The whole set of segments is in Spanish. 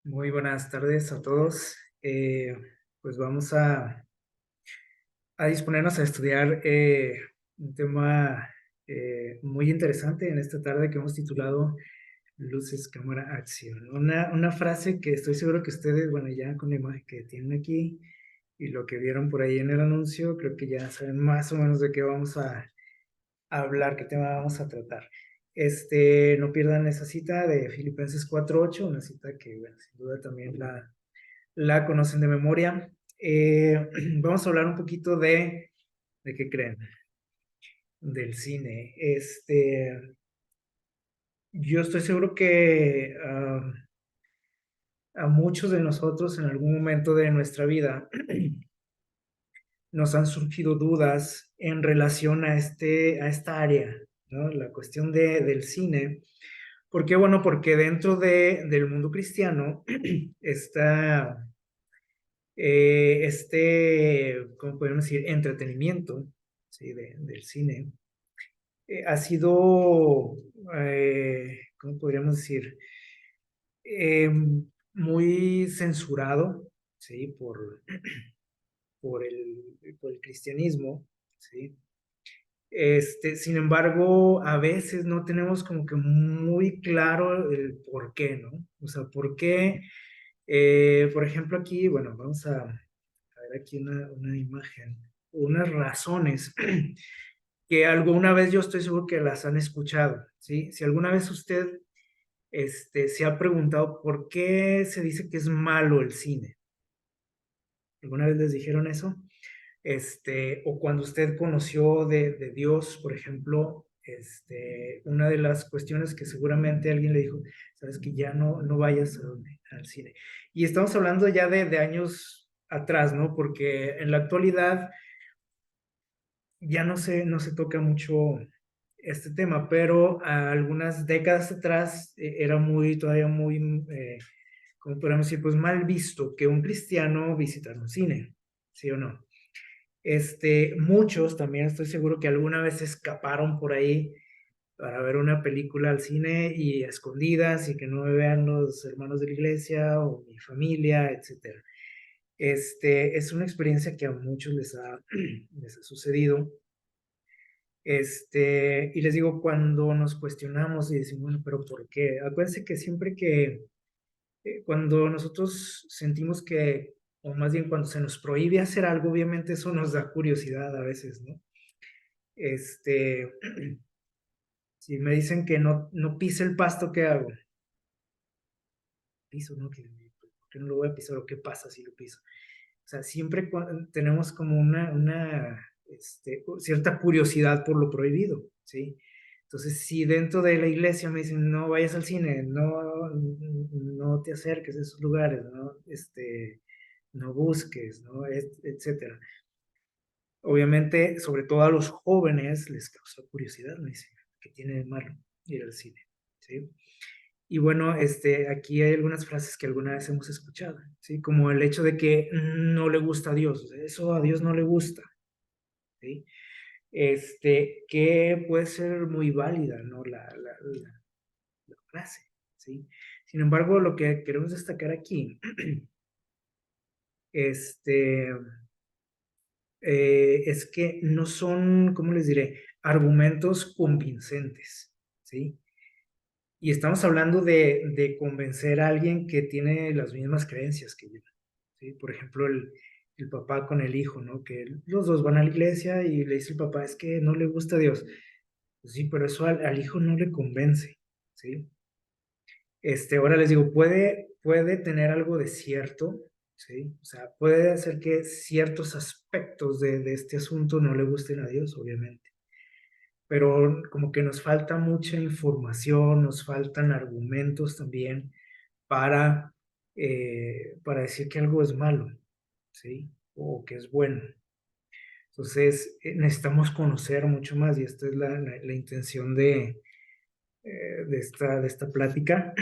Muy buenas tardes a todos. Pues vamos a disponernos a estudiar un tema muy interesante en esta tarde que hemos titulado Luces, Cámara, Acción. Una frase que estoy seguro que ustedes, bueno, ya con la imagen que tienen aquí y lo que vieron por ahí en el anuncio, creo que ya saben más o menos de qué vamos a hablar, qué tema vamos a tratar. No pierdan esa cita de Filipenses 4:8, una cita que, bueno, sin duda también la conocen de memoria. Vamos a hablar un poquito ¿de qué creen? Del cine. Yo estoy seguro que a muchos de nosotros en algún momento de nuestra vida nos han surgido dudas en relación a esta área, ¿no? La cuestión del cine. ¿Por qué? Bueno, porque dentro del mundo cristiano está ¿cómo podemos decir? Entretenimiento, ¿sí? Del cine, ha sido, ¿cómo podríamos decir? Eh, Muy censurado, ¿sí? Por el cristianismo, ¿sí? Sin embargo, a veces no tenemos como que muy claro el por qué, ¿no? O sea, por qué, por ejemplo, aquí, bueno, vamos a ver aquí una imagen, unas razones que alguna vez yo estoy seguro que las han escuchado, ¿sí? Si alguna vez usted se ha preguntado por qué se dice que es malo el cine, ¿alguna vez les dijeron eso? O cuando usted conoció de Dios, por ejemplo, una de las cuestiones que seguramente alguien le dijo, sabes que ya no vayas al cine. Y estamos hablando ya de años atrás, ¿no? Porque en la actualidad ya no se toca mucho este tema, pero algunas décadas atrás era todavía muy, ¿cómo podemos decir? Pues mal visto que un cristiano visitara un cine, ¿sí o no? Muchos también estoy seguro que alguna vez escaparon por ahí para ver una película al cine y a escondidas y que no me vean los hermanos de la iglesia o mi familia, etcétera. Es una experiencia que a muchos les ha sucedido. Y les digo, cuando nos cuestionamos y decimos, bueno, pero ¿por qué? Acuérdense que siempre cuando nosotros sentimos que, o más bien cuando se nos prohíbe hacer algo, obviamente eso nos da curiosidad a veces, ¿no? Este, si me dicen que no pise el pasto, ¿qué hago? Piso, ¿no? ¿Por qué no lo voy a pisar? ¿O qué pasa si lo piso? O sea, siempre tenemos como cierta curiosidad por lo prohibido, ¿sí? Entonces, si dentro de la iglesia me dicen, no vayas al cine, no te acerques a esos lugares, ¿no? No busques, ¿no? Etcétera. Obviamente, sobre todo a los jóvenes les causa curiosidad, me dicen, ¿qué tiene de malo ir al cine? ¿Sí? Y bueno, aquí hay algunas frases que alguna vez hemos escuchado, ¿sí? Como el hecho de que no le gusta a Dios, o sea, eso a Dios no le gusta, ¿sí? Que puede ser muy válida, ¿no? La frase, ¿sí? Sin embargo, lo que queremos destacar aquí, este, es que no son, ¿cómo les diré? Argumentos convincentes, ¿sí? Y estamos hablando de convencer a alguien que tiene las mismas creencias que yo, ¿sí? Por ejemplo, el papá con el hijo, ¿no? Que los dos van a la iglesia y le dice el papá, es que no le gusta a Dios. Pues sí, pero eso al hijo no le convence, ¿sí? Ahora les digo, puede tener algo de cierto, ¿sí? O sea, puede hacer que ciertos aspectos de este asunto no le gusten a Dios, obviamente, pero como que nos falta mucha información, nos faltan argumentos también para decir que algo es malo, ¿sí? O que es bueno. Entonces, necesitamos conocer mucho más y esta es la intención de esta plática,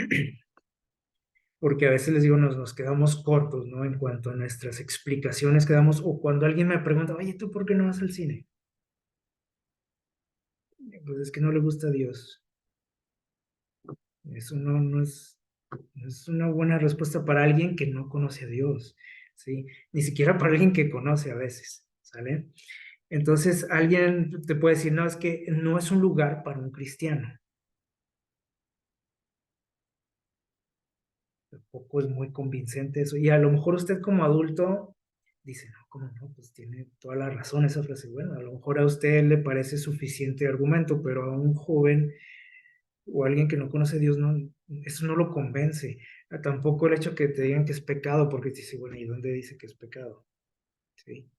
porque a veces les digo, nos quedamos cortos, ¿no? En cuanto a nuestras explicaciones quedamos, o cuando alguien me pregunta, oye, ¿tú por qué no vas al cine? Pues es que no le gusta a Dios. Eso no es Es una buena respuesta para alguien que no conoce a Dios, ¿sí? Ni siquiera para alguien que conoce a veces, ¿sale? Entonces, alguien te puede decir, no, es que no es un lugar para un cristiano. Tampoco es muy convincente eso. Y a lo mejor usted como adulto dice, no, ¿cómo no? Pues tiene toda la razón esa frase. Bueno, a lo mejor a usted le parece suficiente argumento, pero a un joven o a alguien que no conoce a Dios, no, eso no lo convence. Tampoco el hecho que te digan que es pecado, porque dice, bueno, ¿y dónde dice que es pecado? ¿Sí?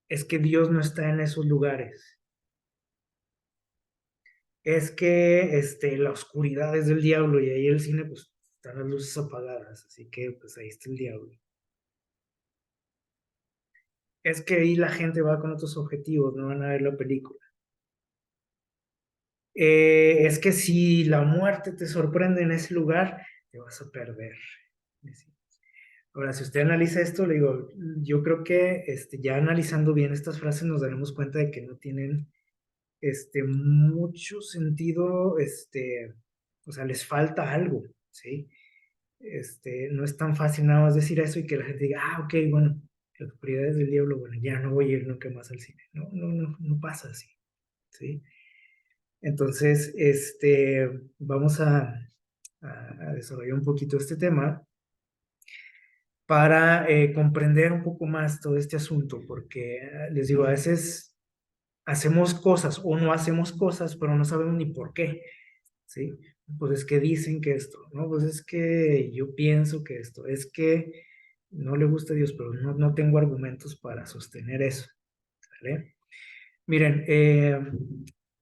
Es que Dios no está en esos lugares. Es que la oscuridad es del diablo y ahí el cine, pues están las luces apagadas, así que pues ahí está el diablo. Es que ahí la gente va con otros objetivos, no van a ver la película. Es que si la muerte te sorprende en ese lugar, te vas a perder. Ahora, si usted analiza esto, le digo, yo creo que ya analizando bien estas frases nos daremos cuenta de que no tienen mucho sentido, o sea, les falta algo, ¿sí? No es tan fácil nada más decir eso y que la gente diga, ah, ok, bueno, las propiedades del diablo, bueno, ya no voy a ir nunca más al cine. No, no, no, no pasa así, ¿sí? Entonces, vamos a desarrollar un poquito este tema para comprender un poco más todo este asunto, porque les digo, a veces hacemos cosas o no hacemos cosas, pero no sabemos ni por qué, ¿sí? Pues es que dicen que esto, ¿no? Pues es que yo pienso que esto, es que no le gusta a Dios, pero no tengo argumentos para sostener eso, ¿vale? Miren,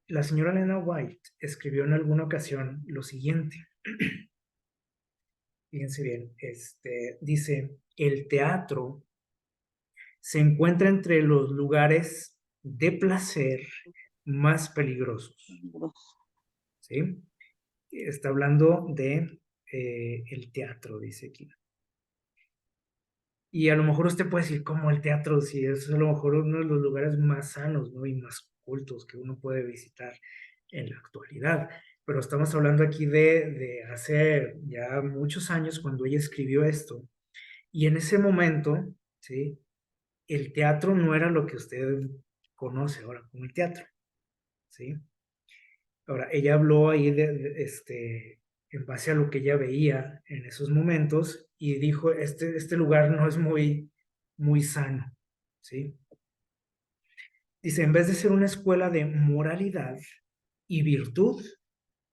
la señora Elena White escribió en alguna ocasión lo siguiente, fíjense bien, dice, el teatro se encuentra entre los lugares de placer más peligrosos, ¿sí? Está hablando de el teatro, dice aquí. Y a lo mejor usted puede decir, ¿cómo el teatro? Si es a lo mejor uno de los lugares más sanos, ¿no? Y más cultos que uno puede visitar en la actualidad. Pero estamos hablando aquí de hace ya muchos años cuando ella escribió esto. Y en ese momento, ¿sí? El teatro no era lo que usted conoce ahora como el teatro, ¿sí? Ahora, ella habló ahí en base a lo que ella veía en esos momentos y dijo, este lugar no es muy sano, ¿sí? Dice, en vez de ser una escuela de moralidad y virtud,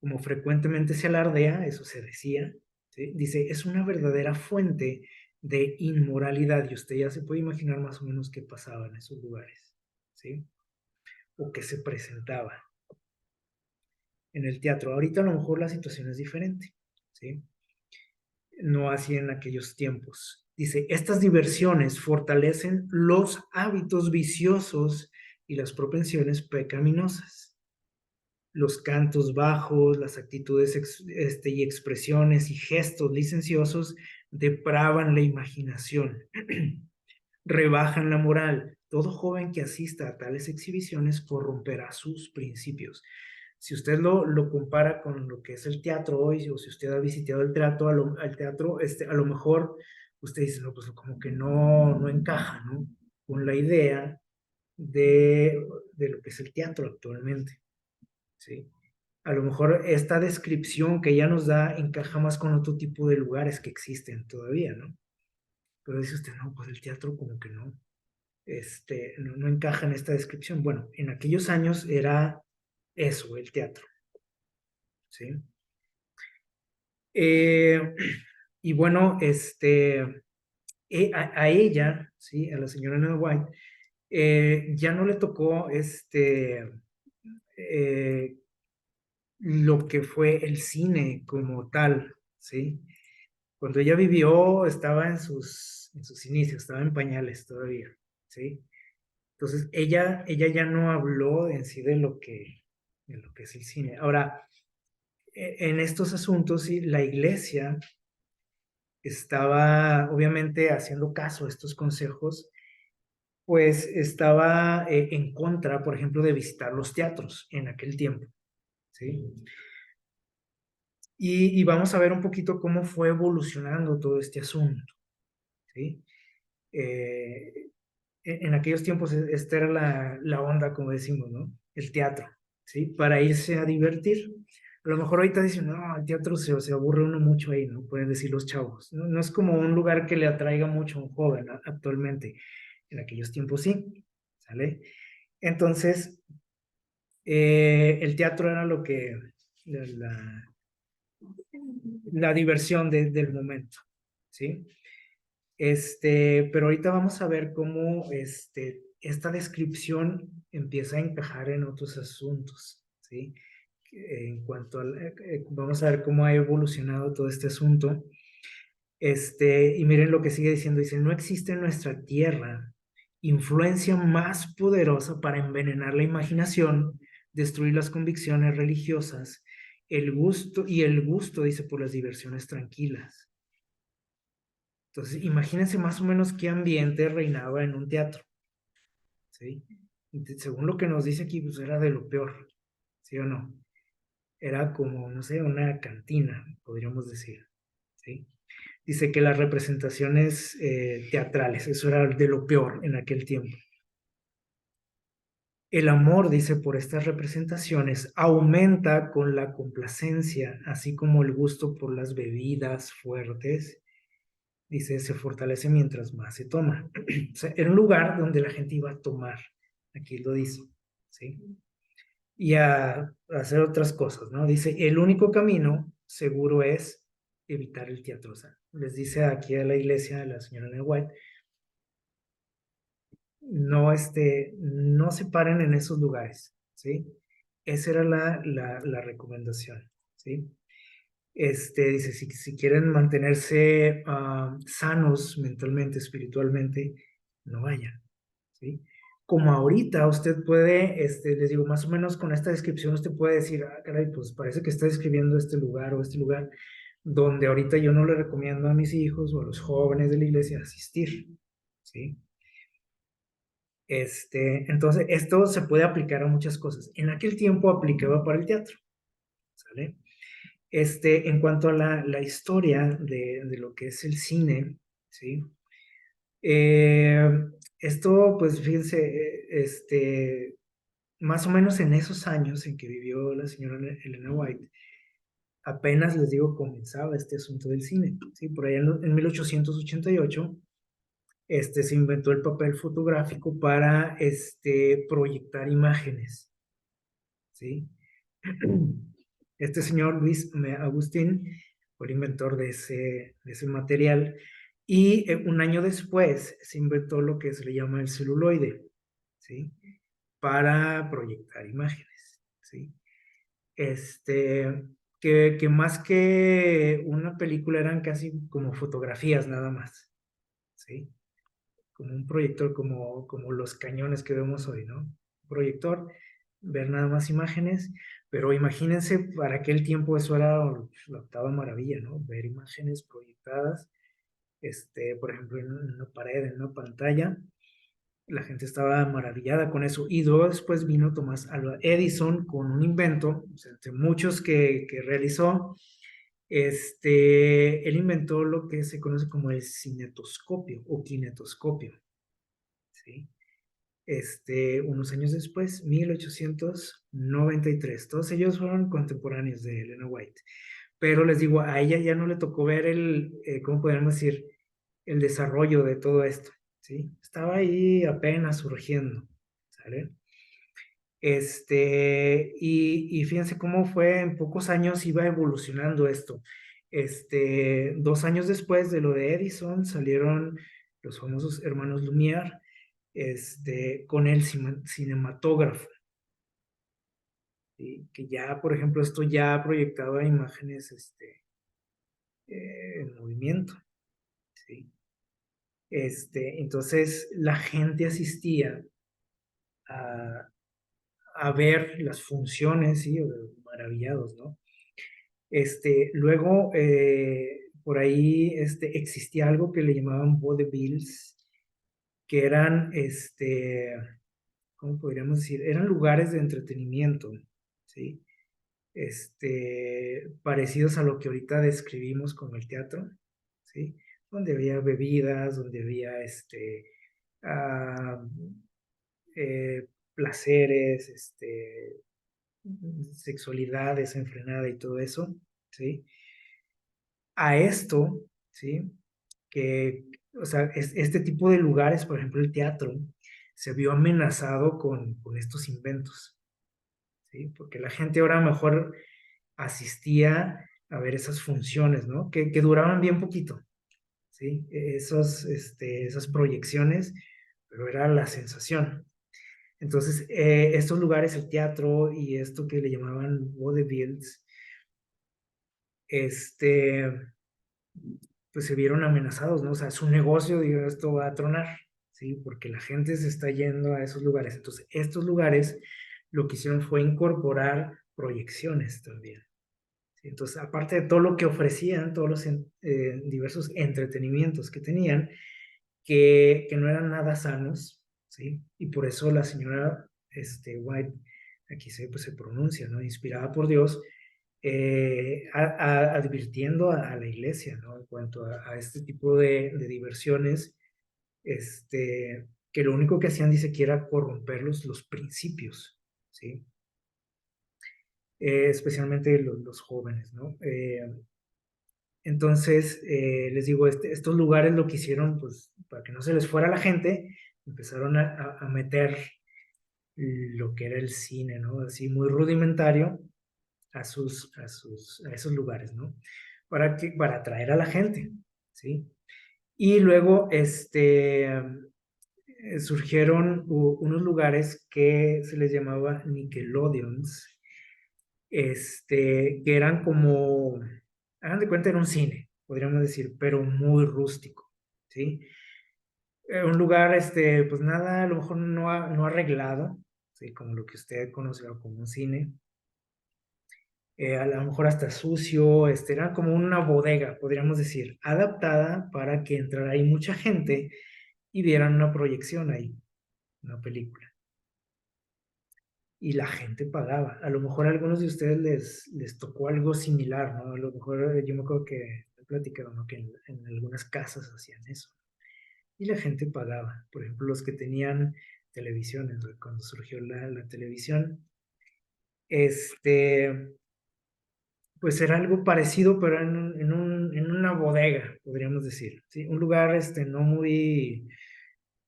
como frecuentemente se alardea, eso se decía, ¿sí? Dice, es una verdadera fuente de inmoralidad y usted ya se puede imaginar más o menos qué pasaba en esos lugares, ¿sí? O qué se presentaba en el teatro. Ahorita a lo mejor la situación es diferente, ¿sí? No así en aquellos tiempos. Dice, estas diversiones fortalecen los hábitos viciosos y las propensiones pecaminosas. Los cantos bajos, las actitudes y expresiones y gestos licenciosos depravan la imaginación, rebajan la moral. Todo joven que asista a tales exhibiciones corromperá sus principios. Si usted lo compara con lo que es el teatro hoy, o si usted ha visitado el teatro, al teatro, a lo mejor usted dice, no, pues como que no encaja, ¿no? Con la idea de lo que es el teatro actualmente, ¿sí? A lo mejor esta descripción que ella nos da encaja más con otro tipo de lugares que existen todavía, ¿no? Pero dice usted, no, pues el teatro como que no, no encaja en esta descripción. Bueno, en aquellos años era eso, el teatro, ¿sí? Eh, y bueno, a ella, ¿sí? A la señora Nell White, ya no le tocó eh, lo que fue el cine como tal, ¿sí? Cuando ella vivió, estaba en sus inicios, estaba en pañales todavía, ¿sí? Entonces, ella ya no habló en sí de lo que es el cine. Ahora, en estos asuntos, sí, la iglesia estaba obviamente haciendo caso a estos consejos, pues estaba en contra, por ejemplo, de visitar los teatros en aquel tiempo, ¿sí? y vamos a ver un poquito cómo fue evolucionando todo este asunto, ¿sí? Eh, en aquellos tiempos esta era la onda, como decimos, ¿no? El teatro, ¿sí? Para irse a divertir. A lo mejor ahorita dicen, no, el teatro se aburre uno mucho ahí, ¿no? Pueden decir los chavos. No, no es como un lugar que le atraiga mucho a un joven actualmente. En aquellos tiempos sí, ¿sale? Entonces, el teatro era lo que, la, la, la diversión del momento, ¿sí? Pero ahorita vamos a ver cómo esta descripción empieza a encajar en otros asuntos, ¿sí? En cuanto a, vamos a ver cómo ha evolucionado todo este asunto. Y miren lo que sigue diciendo, dice, no existe en nuestra tierra influencia más poderosa para envenenar la imaginación, destruir las convicciones religiosas, el gusto, dice, por las diversiones tranquilas. Entonces, imagínense más o menos qué ambiente reinaba en un teatro, ¿sí? Según lo que nos dice aquí, pues era de lo peor, ¿sí o no? Era como, no sé, una cantina, podríamos decir, ¿sí? Dice que las representaciones teatrales, eso era de lo peor en aquel tiempo. El amor, dice, por estas representaciones aumenta con la complacencia, así como el gusto por las bebidas fuertes, dice, se fortalece mientras más se toma. O sea, era un lugar donde la gente iba a tomar, aquí lo dice, ¿sí? Y a hacer otras cosas, ¿no? Dice, el único camino seguro es evitar el teatro. O sea, les dice aquí a la iglesia, a la señora Ellen White, no, no se paren en esos lugares, ¿sí? Esa era la recomendación, ¿sí? Dice, si quieren mantenerse sanos mentalmente, espiritualmente, no vayan, ¿sí? Como ahorita usted puede, les digo, más o menos con esta descripción usted puede decir, ah, caray, pues parece que está describiendo este lugar o este lugar donde ahorita yo no le recomiendo a mis hijos o a los jóvenes de la iglesia asistir, ¿sí? Entonces, esto se puede aplicar a muchas cosas. En aquel tiempo aplicaba para el teatro, ¿sale? En cuanto a la historia de lo que es el cine, ¿sí? Eh, Esto, pues fíjense, más o menos en esos años en que vivió la señora Elena White, apenas les digo, comenzaba este asunto del cine, ¿sí? Por allá en 1888, se inventó el papel fotográfico para, proyectar imágenes, ¿sí? Este señor Luis Agustín fue el inventor de ese material y un año después se inventó lo que se le llama el celuloide, ¿sí? Para proyectar imágenes, ¿sí? Que más que una película eran casi como fotografías nada más, ¿sí? Como un proyector, como los cañones que vemos hoy, ¿no? Un proyector, ver nada más imágenes, pero imagínense, para aquel tiempo eso era la octava maravilla, ¿no? Ver imágenes proyectadas, por ejemplo, en una pared, en una pantalla, la gente estaba maravillada con eso. Y luego después vino Tomás Alva Edison con un invento, o sea, entre muchos que realizó, él inventó lo que se conoce como el cinetoscopio o kinetoscopio, ¿sí? Unos años después, 1893. Todos ellos fueron contemporáneos de Elena White. Pero les digo, a ella ya no le tocó ver ¿cómo podemos decir? El desarrollo de todo esto, ¿sí? Estaba ahí apenas surgiendo, ¿sale? Y fíjense cómo fue, en pocos años iba evolucionando esto. 2 años después de lo de Edison salieron los famosos hermanos Lumière, con el cinematógrafo, ¿sí? Que ya, por ejemplo, esto ya proyectaba imágenes, en movimiento, ¿sí? Entonces la gente asistía a, a ver las funciones, ¿sí? Maravillados, ¿no? Luego, por ahí, existía algo que le llamaban vaudevilles, que eran, ¿cómo podríamos decir? Eran lugares de entretenimiento, ¿sí? parecidos a lo que ahorita describimos como el teatro, ¿sí? Donde había bebidas, donde había ah, placeres, sexualidad desenfrenada y todo eso, ¿sí? A esto, ¿sí? O sea, este tipo de lugares, por ejemplo, el teatro, se vio amenazado con estos inventos, ¿sí? Porque la gente ahora mejor asistía a ver esas funciones, ¿no? Que duraban bien poquito, ¿sí? Esas proyecciones, pero era la sensación. Entonces, estos lugares, el teatro y esto que le llamaban vaudevilles, este, pues se vieron amenazados, ¿no? O sea, su negocio, digo, esto va a tronar, ¿sí? Porque la gente se está yendo a esos lugares. Entonces, estos lugares lo que hicieron fue incorporar proyecciones también. ¿Sí? Entonces, aparte de todo lo que ofrecían, todos los diversos entretenimientos que tenían, que no eran nada sanos, ¿sí? Y por eso la señora White, aquí pues, se pronuncia, ¿no? Inspirada por Dios, advirtiendo a la iglesia, ¿no? En cuanto a este tipo de diversiones, que lo único que hacían, dice, que era corromper los principios, ¿sí? Especialmente los jóvenes, ¿no? Entonces, les digo, estos lugares lo que hicieron, pues, para que no se les fuera la gente, empezaron a meter lo que era el cine, ¿no? Así muy rudimentario a esos lugares, ¿no? Para atraer a la gente, ¿sí? Y luego, surgieron unos lugares que se les llamaba Nickelodeons, que eran como, hagan de cuenta, era un cine, podríamos decir, pero muy rústico, ¿sí? Un lugar, pues nada, a lo mejor no arreglado, ¿sí? Como lo que usted conoció como un cine, a lo mejor hasta sucio, era como una bodega, podríamos decir, adaptada para que entrara ahí mucha gente y vieran una proyección ahí, una película. Y la gente pagaba. A lo mejor a algunos de ustedes les tocó algo similar, ¿no? A lo mejor yo me acuerdo que he platicado, ¿no? Que en algunas casas hacían eso. Y la gente pagaba. Por ejemplo, los que tenían televisiones, ¿no? Cuando surgió la televisión, pues era algo parecido, pero en una bodega, podríamos decir, ¿sí? Un lugar, no muy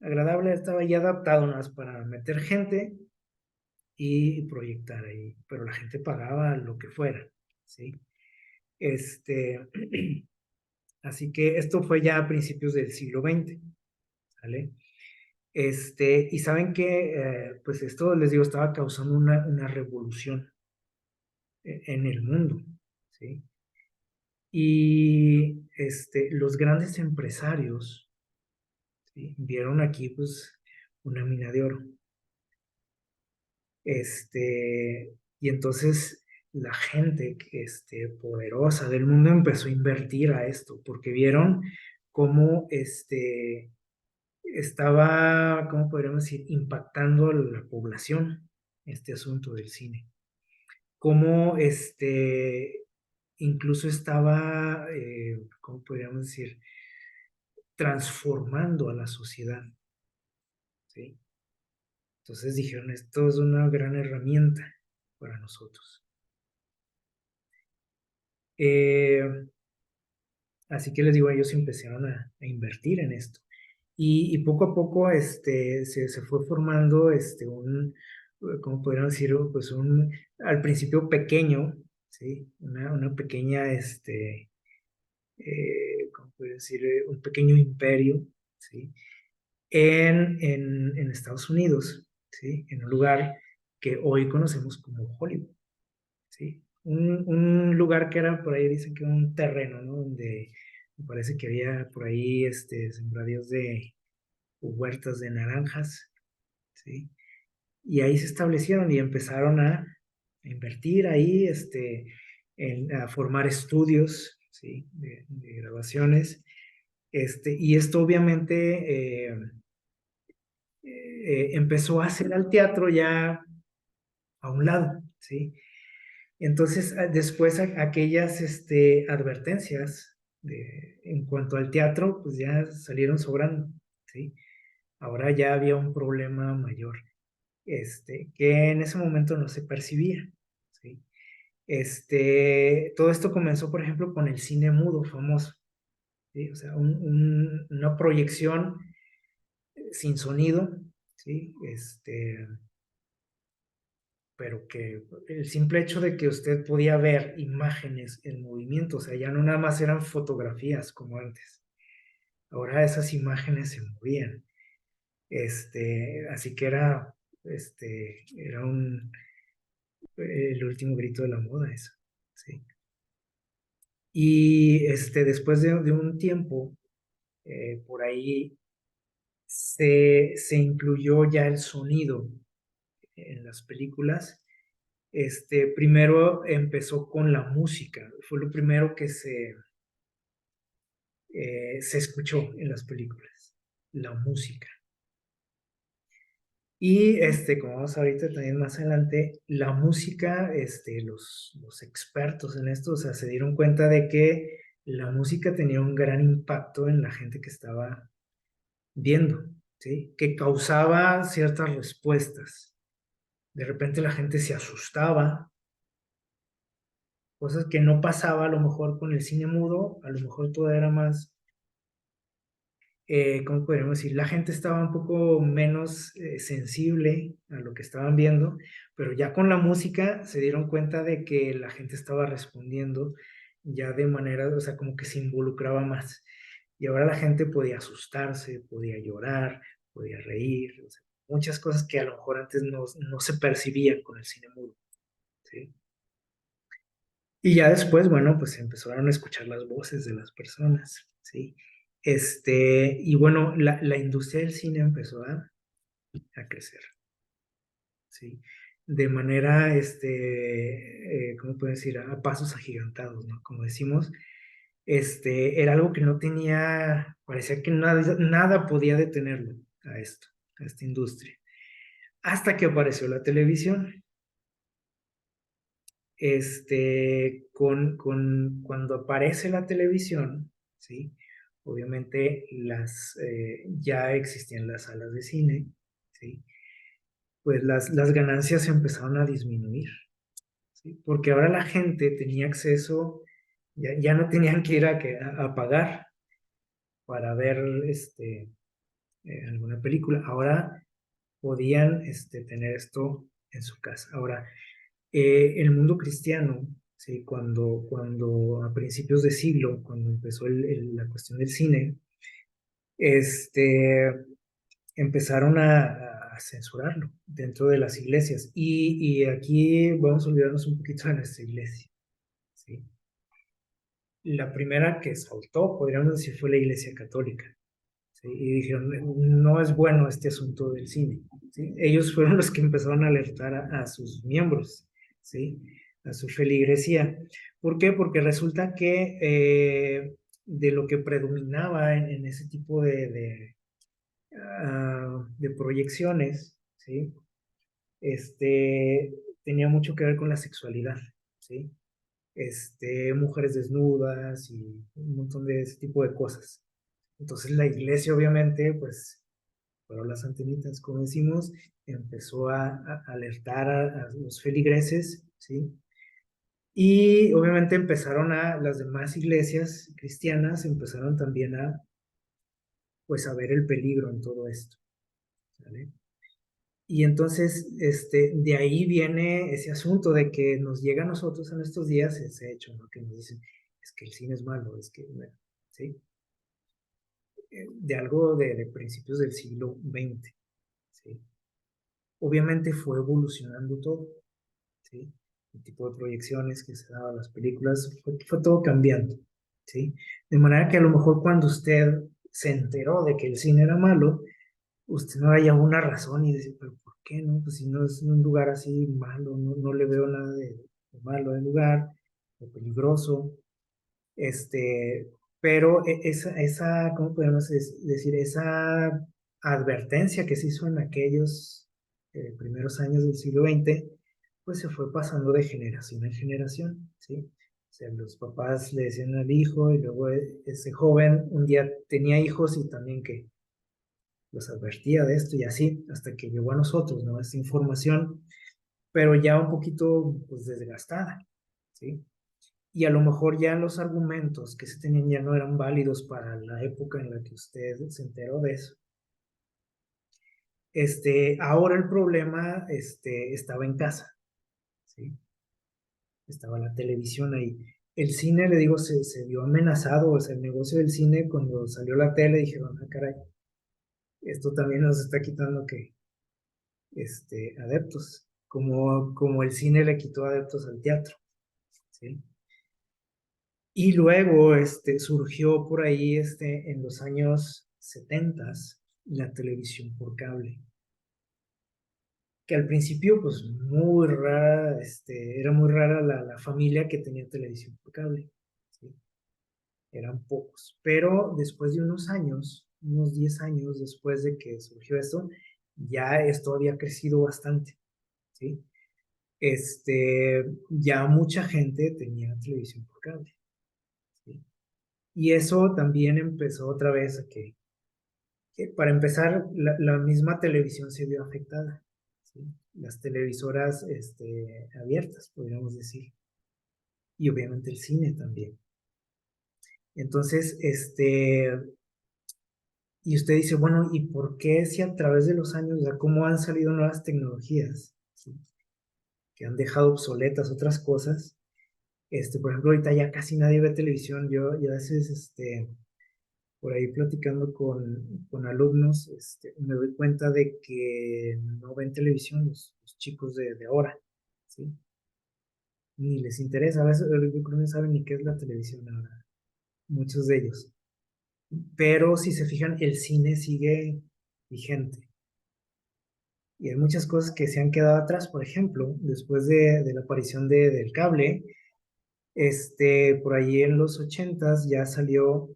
agradable, estaba ya adaptado más para meter gente y proyectar ahí, pero la gente pagaba lo que fuera, ¿sí? Este, así que esto fue ya a principios del siglo XX, ¿vale? Y saben que, pues esto, les digo, estaba causando una revolución en el mundo, ¿sí? Y los grandes empresarios, ¿sí? Vieron aquí, pues, una mina de oro. Y entonces la gente poderosa del mundo empezó a invertir a esto, porque vieron cómo estaba, ¿cómo podríamos decir?, impactando a la población este asunto del cine. Cómo incluso estaba, ¿cómo podríamos decir?, transformando a la sociedad, ¿sí? Entonces dijeron, esto es una gran herramienta para nosotros. Así que les digo, ellos empezaron a invertir en esto. Y poco a poco se fue formando ¿cómo podríamos decir? Pues al principio pequeño, ¿sí? Una pequeña, ¿cómo podría decir? Un pequeño imperio, ¿sí? En Estados Unidos, ¿sí? En un lugar que hoy conocemos como Hollywood, ¿sí? Un lugar que era por ahí, dicen que un terreno, ¿no? Donde me parece que había por ahí sembradíos de huertas de naranjas, ¿sí? Y ahí se establecieron y empezaron a invertir ahí, a formar estudios, ¿sí? De grabaciones. Y esto obviamente empezó a hacer al teatro ya a un lado, ¿sí? Entonces, después aquellas advertencias en cuanto al teatro, pues ya salieron sobrando, ¿sí? Ahora ya había un problema mayor, que en ese momento no se percibía, ¿sí? Todo esto comenzó, por ejemplo, con el cine mudo famoso, ¿sí? O sea, una proyección sin sonido, ¿sí? Pero que el simple hecho de que usted podía ver imágenes en movimiento, o sea, ya no nada más eran fotografías como antes, ahora esas imágenes se movían, así que era el último grito de la moda eso, ¿sí? Y después de un tiempo, por ahí se incluyó ya el sonido en las películas. Primero empezó con la música, fue lo primero que se escuchó en las películas, la música. Y como vamos ahorita también más adelante, la música, los expertos en esto, o sea, se dieron cuenta de que la música tenía un gran impacto en la gente que estaba viendo, ¿sí? Que causaba ciertas respuestas. De repente la gente se asustaba, cosas que no pasaba a lo mejor con el cine mudo, a lo mejor todo era más, ¿cómo podríamos decir? La gente estaba un poco menos sensible a lo que estaban viendo, pero ya con la música se dieron cuenta de que la gente estaba respondiendo ya de manera, o sea, como que se involucraba más. Y ahora la gente podía asustarse, podía llorar, podía reír, o sea, muchas cosas que a lo mejor antes no se percibían con el cine mudo, ¿sí? Y ya después, bueno, pues se empezaron a escuchar las voces de las personas, ¿sí? Y bueno, la industria del cine empezó a crecer, ¿sí? De manera, ¿cómo puedo decir? A pasos agigantados, ¿no? Como decimos, era algo que no tenía, parecía que nada podía detenerlo a esto, a esta industria. Hasta que apareció la televisión. Cuando aparece la televisión, ¿sí? Obviamente ya existían las salas de cine, ¿sí? Pues las ganancias empezaron a disminuir, ¿sí? Porque ahora la gente tenía acceso, ya no tenían que ir a pagar para ver alguna película, ahora podían tener esto en su casa. Ahora, el mundo cristiano, ¿sí? Cuando a principios de siglo, cuando empezó la cuestión del cine, este, empezaron a censurarlo dentro de las iglesias. Y aquí vamos a olvidarnos un poquito de nuestra iglesia, ¿sí? La primera que saltó, podríamos decir, fue la iglesia católica, ¿sí? Y dijeron, no es bueno este asunto del cine, ¿sí? Ellos fueron los que empezaron a alertar a sus miembros, ¿sí? A su feligresía. ¿Por qué? Porque resulta que de lo que predominaba en ese tipo de proyecciones, ¿sí? Tenía mucho que ver con la sexualidad, ¿sí? Mujeres desnudas y un montón de ese tipo de cosas. Entonces la iglesia obviamente, pues, fueron las antenitas, como decimos, empezó a alertar a los feligreses, ¿sí? Y obviamente las demás iglesias cristianas empezaron también pues, a ver el peligro en todo esto, ¿vale? Y entonces, de ahí viene ese asunto de que nos llega a nosotros en estos días ese hecho, ¿no? Que nos dicen, es que el cine es malo, es que, bueno, ¿sí? De algo de principios del siglo XX, ¿sí? Obviamente fue evolucionando todo, ¿sí? El tipo de proyecciones que se daban las películas, fue todo cambiando, ¿sí? De manera que a lo mejor cuando usted se enteró de que el cine era malo, usted no haya una razón y decir, pero ¿por qué no? Pues si no es un lugar así malo, no le veo nada de malo del lugar, de peligroso, pero ¿cómo podemos decir? Esa advertencia que se hizo en aquellos primeros años del siglo XX, pues se fue pasando de generación en generación, ¿sí? O sea, los papás le decían al hijo y luego ese joven un día tenía hijos y también que los advertía de esto y así, hasta que llegó a nosotros, ¿no? Esta información, pero ya un poquito, pues, desgastada, ¿sí? Y a lo mejor ya los argumentos que se tenían ya no eran válidos para la época en la que usted se enteró de eso. Ahora el problema, estaba en casa, ¿sí? Estaba la televisión ahí. El cine, le digo, se vio amenazado, o sea, el negocio del cine, cuando salió la tele, dijeron, ah, caray, esto también nos está quitando que, adeptos, como el cine le quitó adeptos al teatro, ¿sí? Y luego, surgió por ahí, en los años 70 la televisión por cable, que al principio, pues, muy rara, era muy rara la familia que tenía televisión por cable, ¿sí? Eran pocos, pero después de unos años, unos 10 años después de que surgió esto, ya esto había crecido bastante, ¿sí? Ya mucha gente tenía televisión por cable, ¿sí? Y eso también empezó otra vez a que para empezar, la misma televisión se vio afectada, ¿sí? Las televisoras, abiertas, podríamos decir, y obviamente el cine también. Entonces, y usted dice, bueno, ¿y por qué si a través de los años, ya cómo han salido nuevas tecnologías, ¿sí? Que han dejado obsoletas otras cosas? Por ejemplo, ahorita ya casi nadie ve televisión. Yo ya a veces, por ahí platicando con alumnos, me doy cuenta de que no ven televisión los chicos de ahora, ¿sí? Ni les interesa, a veces yo creo que no saben ni qué es la televisión ahora, muchos de ellos. Pero si se fijan, el cine sigue vigente. Y hay muchas cosas que se han quedado atrás, por ejemplo, después de la aparición del cable, por ahí en los 80 ya salieron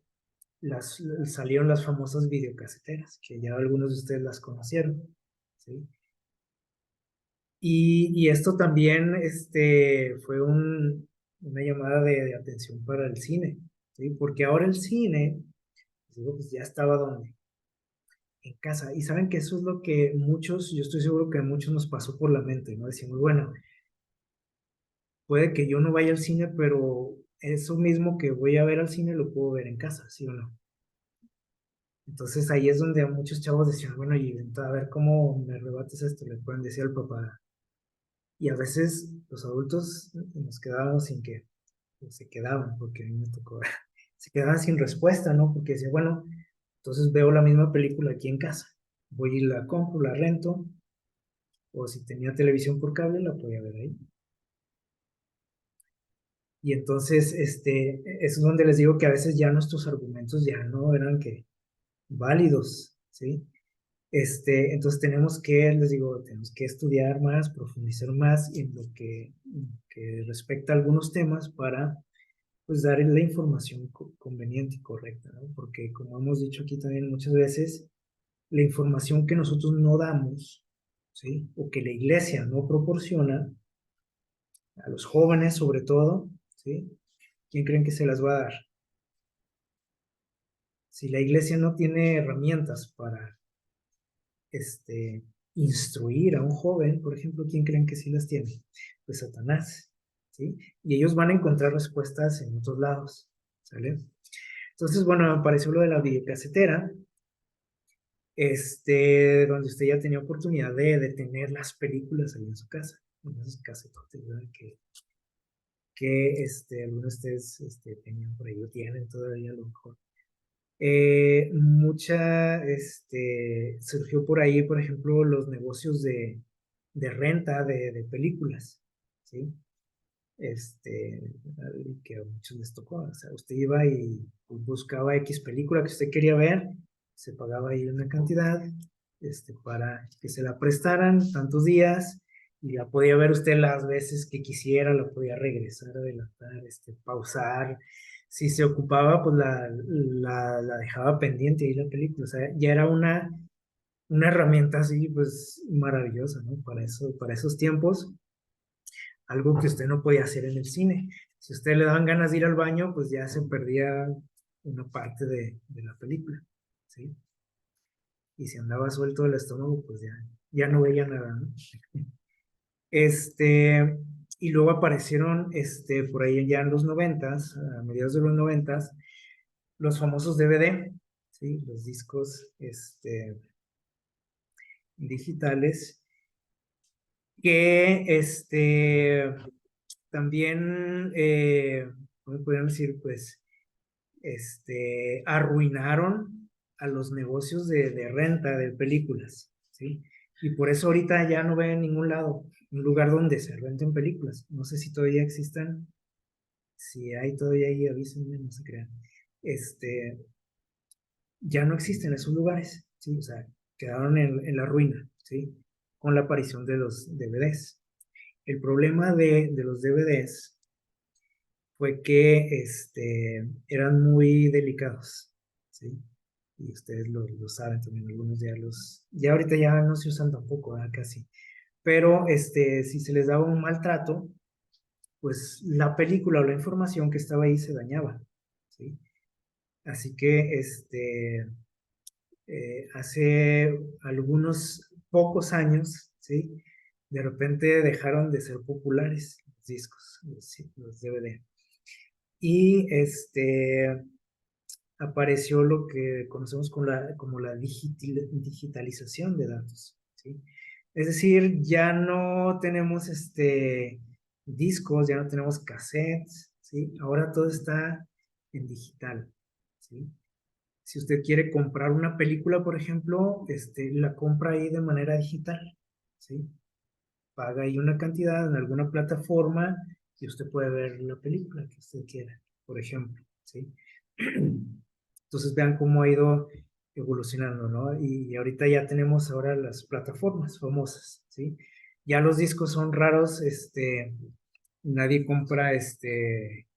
las famosas videocaseteras, que ya algunos de ustedes las conocieron, ¿sí? Y esto también, fue una llamada de atención para el cine, ¿sí? Porque ahora el cine, pues, digo, pues ya estaba donde, en casa. Y saben que eso es lo que muchos, yo estoy seguro que a muchos nos pasó por la mente, ¿no? Decimos, bueno, puede que yo no vaya al cine, pero eso mismo que voy a ver al cine lo puedo ver en casa, ¿sí o no? Entonces ahí es donde a muchos chavos decían, bueno, y a ver cómo me rebates esto, le pueden decir al papá. Y a veces los adultos nos quedábamos sin que, pues, se quedaban, porque a mí me tocó, se quedaban sin respuesta, ¿no? Porque decía, bueno, entonces veo la misma película aquí en casa, voy y la compro, la rento, o si tenía televisión por cable, la podía ver ahí. Y entonces, es donde les digo que a veces ya nuestros argumentos ya no eran que válidos, ¿sí? Entonces les digo, tenemos que estudiar más, profundizar más en lo que respecta a algunos temas para, pues, dar la información conveniente y correcta, ¿no? Porque como hemos dicho aquí también muchas veces, la información que nosotros no damos, ¿sí? O que la iglesia no proporciona a los jóvenes sobre todo, ¿sí? ¿Quién creen que se las va a dar? Si la iglesia no tiene herramientas para, este, instruir a un joven, por ejemplo, ¿quién creen que sí las tiene? Pues Satanás, ¿sí? Y ellos van a encontrar respuestas en otros lados, ¿sale? Entonces, bueno, me pareció lo de la videocasetera, donde usted ya tenía oportunidad de tener las películas ahí en su casa, en esos casetotes, ¿verdad? Que algunos de ustedes, tenían por ahí, o tienen todavía a lo mejor. Surgió por ahí, por ejemplo, los negocios de renta de películas, ¿sí? Que a muchos les tocó. O sea, usted iba y buscaba X película que usted quería ver, se pagaba ahí una cantidad, para que se la prestaran tantos días y la podía ver usted las veces que quisiera, la podía regresar, adelantar, pausar. Si se ocupaba, pues la dejaba pendiente ahí la película. O sea, ya era una herramienta así, pues, maravillosa, ¿no? Para eso, para esos tiempos. algo que usted no podía hacer en el cine. Si a usted le daban ganas de ir al baño, pues ya se perdía una parte de la película, ¿sí? Y si andaba suelto el estómago, pues ya no veía nada, ¿no? Este, y luego aparecieron, por ahí ya en los noventas, a mediados de los noventas, los famosos DVD, ¿sí? Los discos, digitales, que, también, ¿cómo podrían decir? Pues, arruinaron a los negocios de renta de películas, ¿sí? Y por eso ahorita ya no ve en ningún lado un lugar donde se renten películas. No sé si todavía existan, si hay todavía ahí, avísenme, no se crean. Este, ya no existen esos lugares, ¿sí? O sea, quedaron en la ruina, ¿sí? Con la aparición de los DVDs. El problema de los DVDs fue que eran muy delicados, ¿sí? Y ustedes lo saben también, algunos ya ahorita ya no se usan tampoco, ¿verdad? Casi. Pero si se les daba un maltrato, pues la película o la información que estaba ahí se dañaba, ¿sí? Así que hace algunos pocos años, ¿sí? De repente dejaron de ser populares los discos, los DVD. Y apareció lo que conocemos como la digitalización de datos, ¿sí? Es decir, ya no tenemos discos, ya no tenemos cassettes, ¿sí? Ahora todo está en digital, ¿sí? Si usted quiere comprar una película, por ejemplo, la compra ahí de manera digital, ¿sí? Paga ahí una cantidad en alguna plataforma y usted puede ver la película que usted quiera, por ejemplo, ¿sí? Entonces vean cómo ha ido evolucionando, ¿no? Y ahorita ya tenemos ahora las plataformas famosas, ¿sí? Ya los discos son raros, nadie compra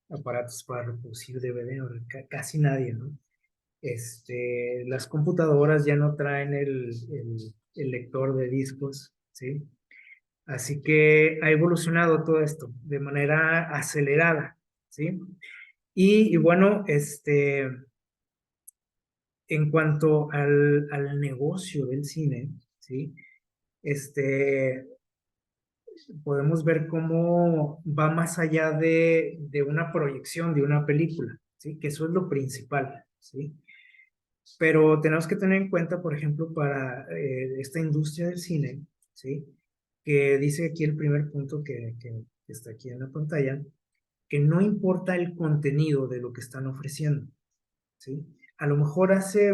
aparatos para reproducir DVD, casi nadie, ¿no? Las computadoras ya no traen el lector de discos, ¿sí? Así que ha evolucionado todo esto de manera acelerada, ¿sí? Y bueno, en cuanto al negocio del cine, ¿sí? Este, podemos ver cómo va más allá de una proyección de una película, ¿sí? Que eso es lo principal, ¿sí? Pero tenemos que tener en cuenta, por ejemplo, para esta industria del cine, ¿sí? Que dice aquí el primer punto que está aquí en la pantalla, que no importa el contenido de lo que están ofreciendo, ¿sí? A lo mejor hace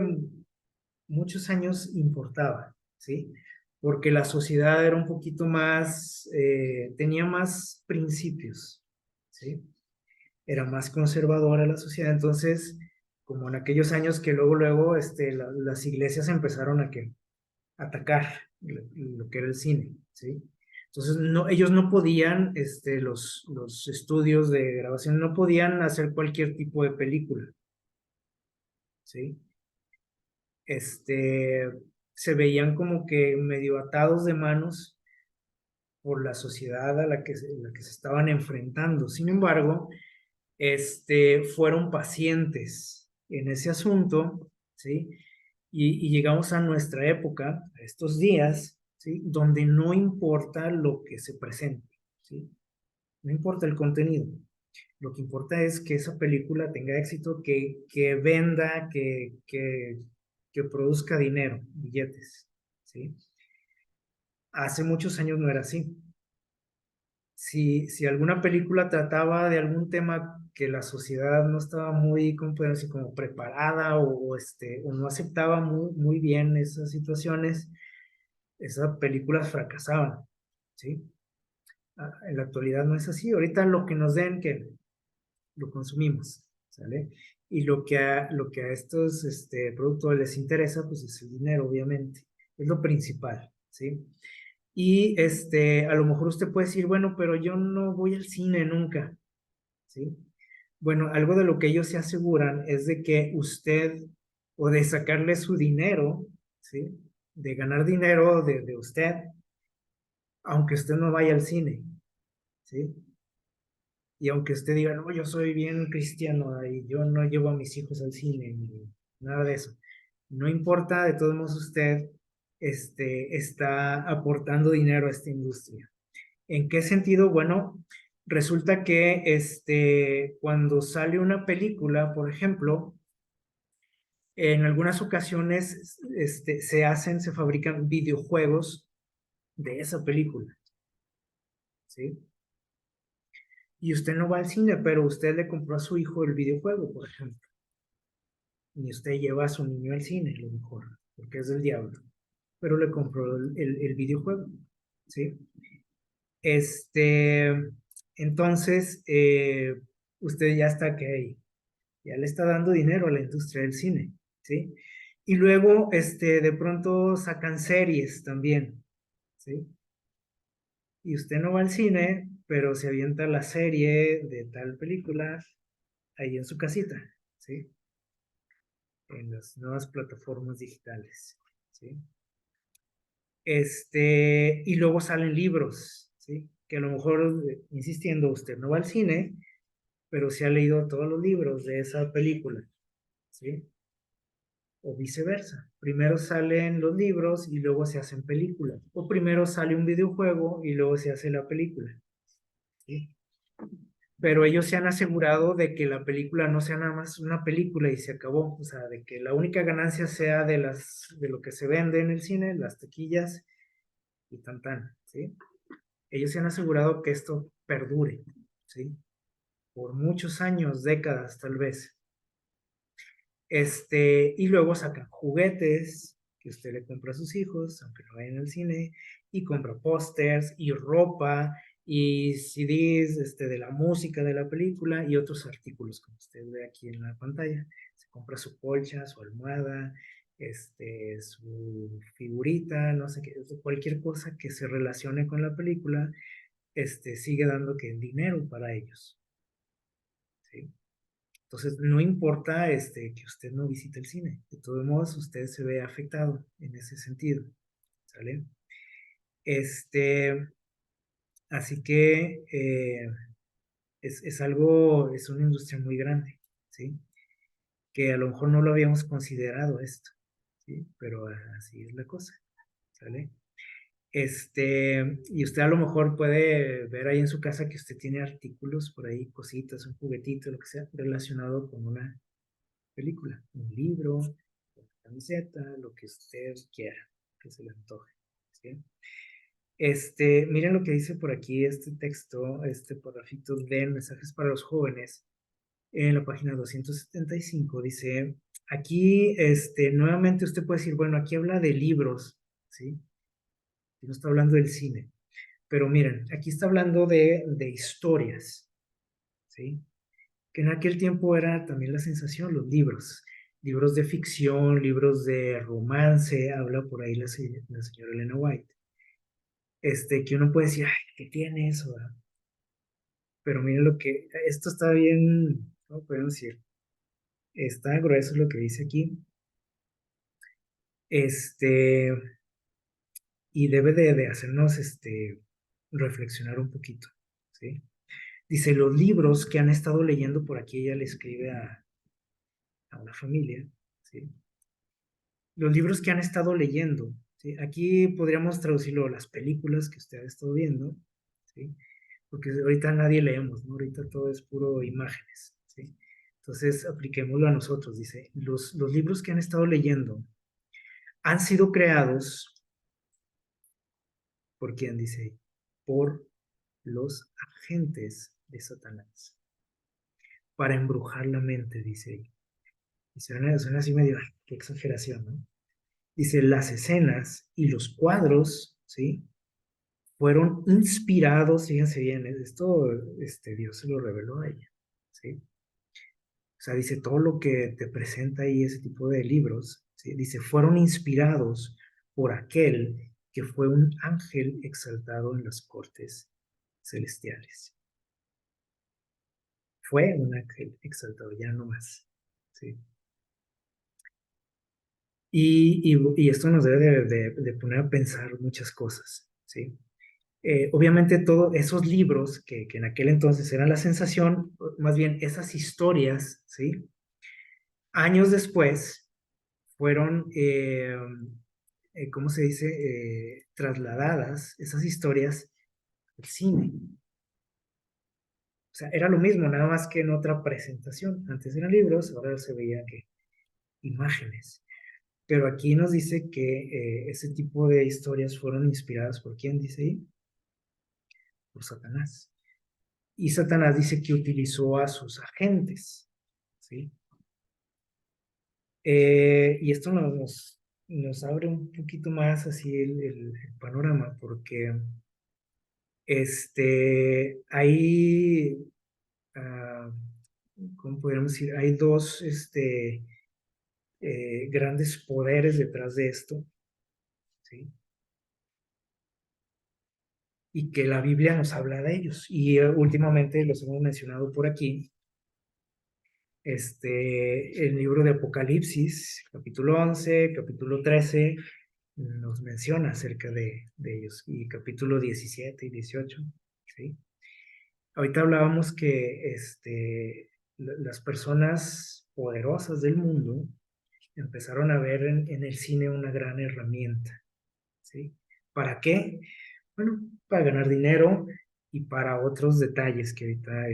muchos años importaba, ¿sí? Porque la sociedad era un poquito más, tenía más principios, ¿sí? Era más conservadora la sociedad, entonces, como en aquellos años que luego, las iglesias empezaron a atacar lo que era el cine, ¿sí? Entonces, no, ellos no podían, los estudios de grabación no podían hacer cualquier tipo de película, ¿sí? este, Se veían como que medio atados de manos por la sociedad a la que se estaban enfrentando. Sin embargo, fueron pacientes en ese asunto, ¿sí? Y llegamos a nuestra época, a estos días, ¿sí? Donde no importa lo que se presente, ¿sí? No importa el contenido. Lo que importa es que esa película tenga éxito, que venda, que produzca dinero, billetes, ¿sí? Hace muchos años no era así. Si alguna película trataba de algún tema que la sociedad no estaba muy, ¿cómo podemos decir? Como preparada o no aceptaba muy bien esas situaciones, esas películas fracasaban, ¿sí? En la actualidad no es así. Ahorita lo que nos den, que lo consumimos, ¿sale? Y lo que a estos productores les interesa, pues es el dinero, obviamente. Es lo principal, ¿sí? Y a lo mejor usted puede decir, bueno, pero yo no voy al cine nunca, ¿sí? Bueno, algo de lo que ellos se aseguran es de que usted, o de sacarle su dinero, ¿sí? De ganar dinero de usted, aunque usted no vaya al cine, ¿sí? Y aunque usted diga, no, yo soy bien cristiano y yo no llevo a mis hijos al cine, ni nada de eso, no importa, de todos modos usted está aportando dinero a esta industria. ¿En qué sentido? Bueno, resulta que cuando sale una película, por ejemplo, en algunas ocasiones se fabrican videojuegos de esa película, ¿sí? Y usted no va al cine, pero usted le compró a su hijo el videojuego, por ejemplo. Y usted lleva a su niño al cine, lo mejor, porque es del diablo. Pero le compró el videojuego, ¿sí? Este, entonces, usted ya está que ya le está dando dinero a la industria del cine, ¿sí? Y luego, de pronto sacan series también, ¿sí? Y usted no va al cine, pero se avienta la serie de tal película ahí en su casita, ¿sí? En las nuevas plataformas digitales, ¿sí? Y luego salen libros, ¿sí? Que a lo mejor, insistiendo, usted no va al cine, pero se ha leído todos los libros de esa película, ¿sí? O viceversa. Primero salen los libros y luego se hacen películas. O primero sale un videojuego y luego se hace la película, ¿sí? Pero ellos se han asegurado de que la película no sea nada más una película y se acabó. O sea, de que la única ganancia sea de lo que se vende en el cine, las taquillas y tan tan, ¿sí? Ellos se han asegurado que esto perdure, ¿sí? Por muchos años, décadas tal vez. Y luego sacan juguetes que usted le compra a sus hijos, aunque no vayan al cine, y compra pósters y ropa y CDs de la música de la película y otros artículos, como usted ve aquí en la pantalla. Se compra su colcha, su almohada, su figurita, no sé qué, cualquier cosa que se relacione con la película, sigue dando que dinero para ellos, ¿sí? Entonces, no importa que usted no visite el cine, de todos modos, usted se ve afectado en ese sentido, ¿sale? Este, así que es una industria muy grande, ¿sí? Que a lo mejor no lo habíamos considerado esto, ¿sí? Pero así es la cosa, ¿sale? Y usted a lo mejor puede ver ahí en su casa que usted tiene artículos por ahí, cositas, un juguetito, lo que sea, relacionado con una película, un libro, una camiseta, lo que usted quiera, que se le antoje, ¿sí? Miren lo que dice por aquí este texto, este parrafito de mensajes para los jóvenes, en la página 275, dice, aquí, nuevamente usted puede decir, bueno, aquí habla de libros, ¿sí? Aquí no está hablando del cine, pero miren, aquí está hablando de historias, ¿sí? Que en aquel tiempo era también la sensación, los libros, libros de ficción, libros de romance, habla por ahí la señora Elena White, que uno puede decir, ay, ¿qué tiene eso? ¿Verdad? Pero miren esto está bien, ¿cómo podemos decir? Está grueso lo que dice aquí, este, y debe de hacernos, reflexionar un poquito, ¿sí? Dice, los libros que han estado leyendo por aquí, ella le escribe a una familia, ¿sí? Los libros que han estado leyendo, ¿sí? Aquí podríamos traducirlo las películas que usted ha estado viendo, ¿sí? Porque ahorita nadie leemos, ¿no? Ahorita todo es puro imágenes, ¿sí? Entonces, apliquémoslo a nosotros, dice, los libros que han estado leyendo han sido creados, ¿por quién? Dice, por los agentes de Satanás, para embrujar la mente, dice ella. Y suena así medio, "Ay, qué exageración, ¿no?" Dice, las escenas y los cuadros, ¿sí? Fueron inspirados, fíjense bien, esto Dios se lo reveló a ella, ¿sí? O sea, dice, todo lo que te presenta ahí ese tipo de libros, ¿sí? Dice, fueron inspirados por aquel que fue un ángel exaltado en las cortes celestiales. Fue un ángel exaltado, ya no más, ¿sí? Y esto nos debe de poner a pensar muchas cosas, ¿sí? Obviamente todos esos libros que en aquel entonces eran la sensación, más bien esas historias, ¿sí? Años después fueron, ¿cómo se dice? Trasladadas esas historias al cine. O sea, era lo mismo, nada más que en otra presentación. Antes eran libros, ahora se veía que imágenes. Pero aquí nos dice que ese tipo de historias fueron inspiradas por quién, dice ahí, por Satanás. Y Satanás dice que utilizó a sus agentes, ¿sí? Y esto nos abre un poquito más así el panorama, porque hay, ah, ¿cómo podríamos decir? Hay dos grandes poderes detrás de esto, ¿sí? Y que la Biblia nos habla de ellos. Y últimamente los hemos mencionado por aquí. El libro de Apocalipsis, capítulo 11, capítulo 13, nos menciona acerca de ellos, y capítulo 17 y 18, ¿sí? Ahorita hablábamos que las personas poderosas del mundo empezaron a ver en el cine una gran herramienta, ¿sí? ¿Para qué? Bueno, para ganar dinero y para otros detalles que ahorita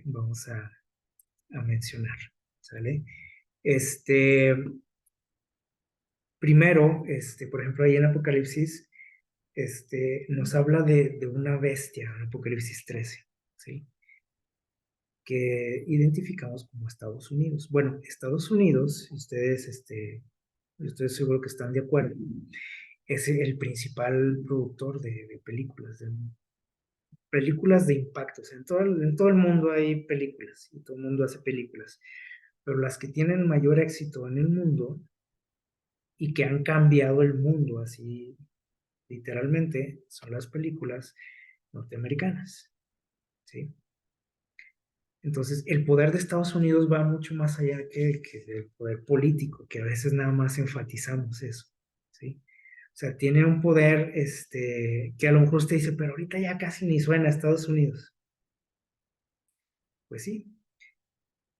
vamos a mencionar, ¿sale? Este, Primero, por ejemplo, ahí en Apocalipsis, nos habla de una bestia, en Apocalipsis 13, ¿sí? Que identificamos como Estados Unidos. Bueno, Estados Unidos, ustedes seguro que están de acuerdo, es el principal productor de películas, películas de impacto. O sea, en todo el mundo hay películas y todo el mundo hace películas, pero las que tienen mayor éxito en el mundo y que han cambiado el mundo así literalmente son las películas norteamericanas, ¿sí? Entonces, el poder de Estados Unidos va mucho más allá que el poder político, que a veces nada más enfatizamos eso, ¿sí? O sea, tiene un poder que a lo mejor usted dice, pero ahorita ya casi ni suena a Estados Unidos. Pues sí,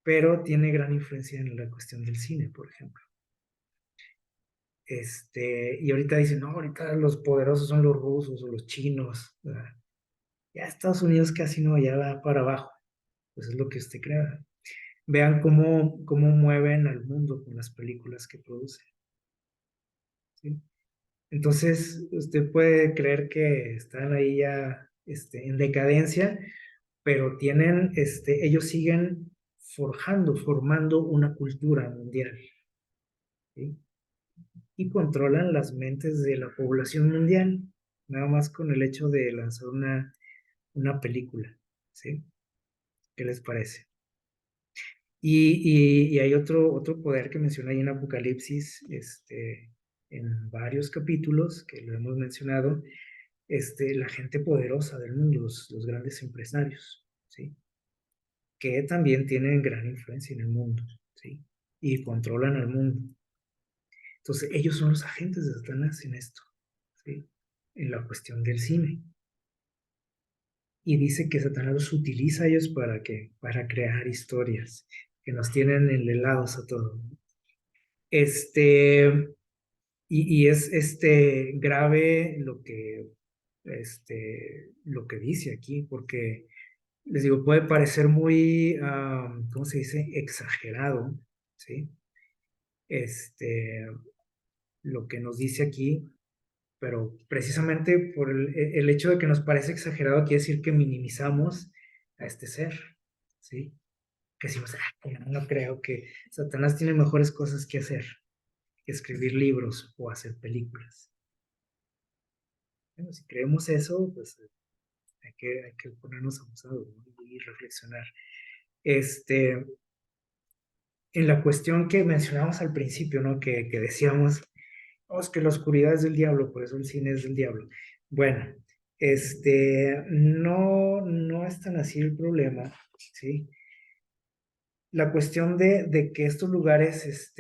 pero tiene gran influencia en la cuestión del cine, por ejemplo. Y ahorita dicen, no, ahorita los poderosos son los rusos o los chinos, ¿verdad? Ya Estados Unidos casi no, ya va para abajo. Pues es lo que usted crea. Vean cómo mueven al mundo con las películas que producen, ¿sí? Entonces, usted puede creer que están ahí ya en decadencia, pero ellos siguen formando una cultura mundial, ¿sí? Y controlan las mentes de la población mundial, nada más con el hecho de lanzar una película, ¿sí? ¿Qué les parece? Y hay otro poder que menciona ahí en Apocalipsis, en varios capítulos que lo hemos mencionado, la gente poderosa del mundo, los grandes empresarios, ¿sí? Que también tienen gran influencia en el mundo, ¿sí? Y controlan al mundo. Entonces, ellos son los agentes de Satanás en esto, ¿sí? En la cuestión del cine. Y dice que Satanás los utiliza a ellos para crear historias que nos tienen enlelados a todos. Este, y es grave lo que dice aquí, porque les digo, puede parecer muy, ¿cómo se dice? Exagerado, ¿sí? Este, lo que nos dice aquí, pero precisamente por el hecho de que nos parece exagerado, quiere decir que minimizamos a este ser, ¿sí? Que decimos, no creo que Satanás tiene mejores cosas que hacer que escribir libros o hacer películas. Bueno, si creemos eso, pues hay que ponernos abusados, ¿no? Y reflexionar. Este, en la cuestión que mencionamos al principio, ¿no? Que decíamos, oh, es que la oscuridad es del diablo, por eso el cine es del diablo. Bueno, no es tan así el problema, ¿sí? La cuestión de que estos lugares,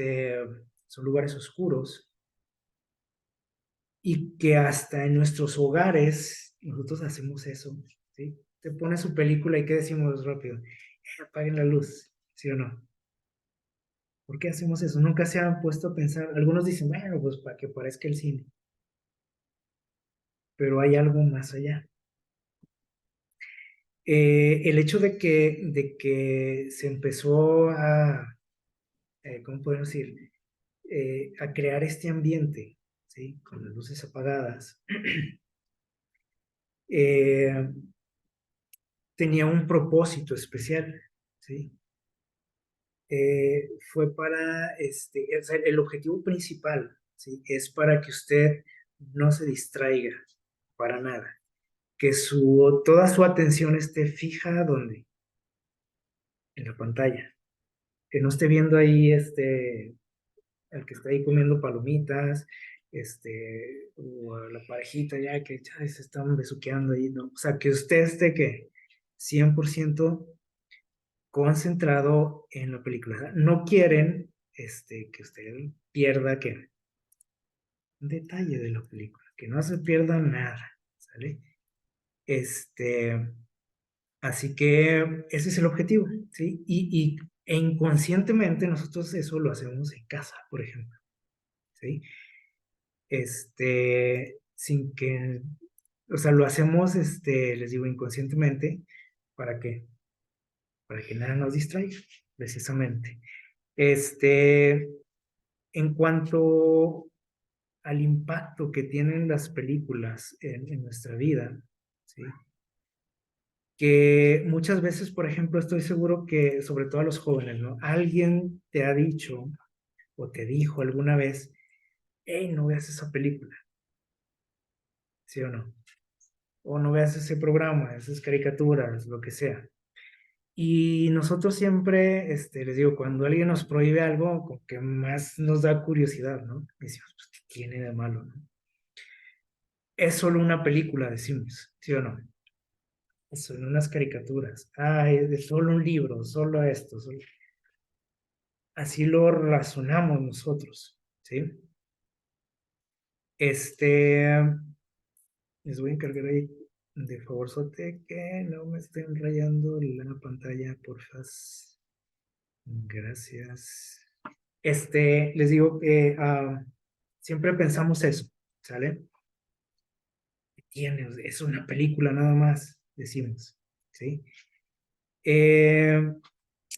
son lugares oscuros y que hasta en nuestros hogares Nosotros hacemos eso, ¿sí? Te pone su película y ¿qué decimos rápido? Apaguen la luz, ¿sí o no? ¿Por qué hacemos eso? Nunca se han puesto a pensar. Algunos dicen, bueno, pues para que parezca el cine, pero hay algo más allá. El hecho de que se empezó a, ¿cómo podemos decir? A crear este ambiente, ¿sí? Con las luces apagadas, eh, tenía un propósito especial, ¿sí? Fue para, o sea, el objetivo principal, ¿sí? Es para que usted no se distraiga para nada, que toda su atención esté fija, ¿dónde? En la pantalla, que no esté viendo ahí, el que está ahí comiendo palomitas, o a la parejita ya que ya se están besuqueando ahí, ¿no? O sea, que usted esté, que 100% concentrado en la película. O sea, no quieren, que usted pierda, que un detalle de la película, que no se pierda nada, ¿sale? Este, Así que ese es el objetivo, ¿sí? E inconscientemente nosotros eso lo hacemos en casa, por ejemplo, ¿sí? Sin que, o sea, lo hacemos, les digo, inconscientemente, ¿para qué? Para que nada nos distraiga, precisamente. En cuanto al impacto que tienen las películas en nuestra vida, ¿sí? Que muchas veces, por ejemplo, estoy seguro que, sobre todo a los jóvenes, ¿no? Alguien te ha dicho o te dijo alguna vez, hey, no veas esa película, ¿sí o no? O no veas ese programa, esas caricaturas, lo que sea. Y nosotros siempre, les digo, cuando alguien nos prohíbe algo, como que más nos da curiosidad, ¿no? Decimos, pues, ¿qué tiene de malo, no? Es solo una película, decimos, ¿sí o no? Son unas caricaturas. Ah, es de solo un libro, solo esto. Así lo razonamos nosotros, ¿sí? Este, Les voy a encargar ahí de favorzote que no me estén rayando la pantalla, porfa. Gracias. Les digo que siempre pensamos eso, ¿sale? Tiene, es una película nada más, decimos, ¿sí? Eh,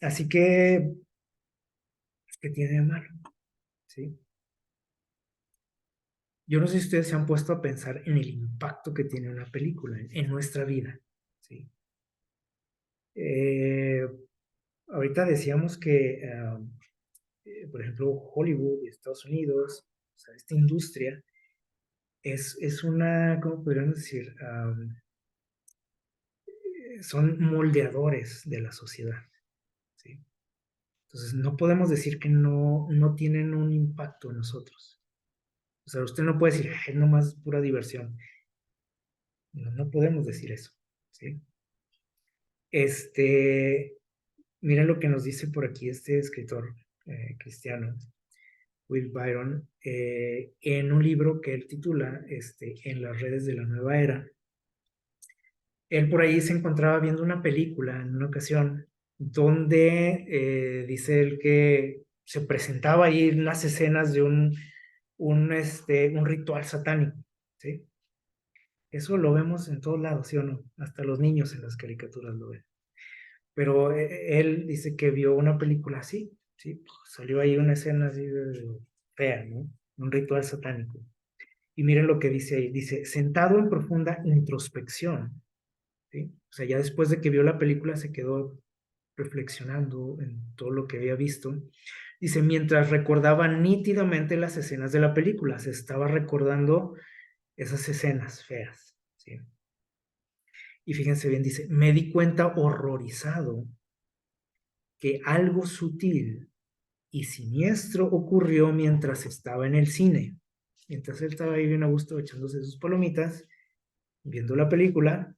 Así que, pues, ¿qué tiene de malo? ¿Sí? Yo no sé si ustedes se han puesto a pensar en el impacto que tiene una película en nuestra vida, ¿sí? Eh, Ahorita decíamos que, por ejemplo, Hollywood y Estados Unidos, o sea, esta industria, es una, ¿cómo podríamos decir? Son moldeadores de la sociedad, ¿sí? Entonces, no podemos decir que no tienen un impacto en nosotros. O sea, usted no puede decir, es nomás pura diversión. No, no podemos decir eso, ¿sí? Este, Mira lo que nos dice por aquí este escritor cristiano, Will Byron, en un libro que él titula En las redes de la nueva era. Él por ahí se encontraba viendo una película en una ocasión donde dice él que se presentaba ahí unas escenas de un ritual satánico, ¿sí? Eso lo vemos en todos lados, ¿sí o no? Hasta los niños en las caricaturas lo ven. Pero él dice que vio una película así, ¿sí? Salió ahí una escena así fea, ¿no? Un ritual satánico. Y miren lo que dice ahí, dice, sentado en profunda introspección, ¿sí? O sea, ya después de que vio la película se quedó reflexionando en todo lo que había visto. Dice, mientras recordaba nítidamente las escenas de la película, se estaba recordando esas escenas feas, ¿sí? Y fíjense bien, dice, me di cuenta horrorizado que algo sutil y siniestro ocurrió mientras estaba en el cine. Mientras él estaba ahí bien a gusto echándose sus palomitas, viendo la película,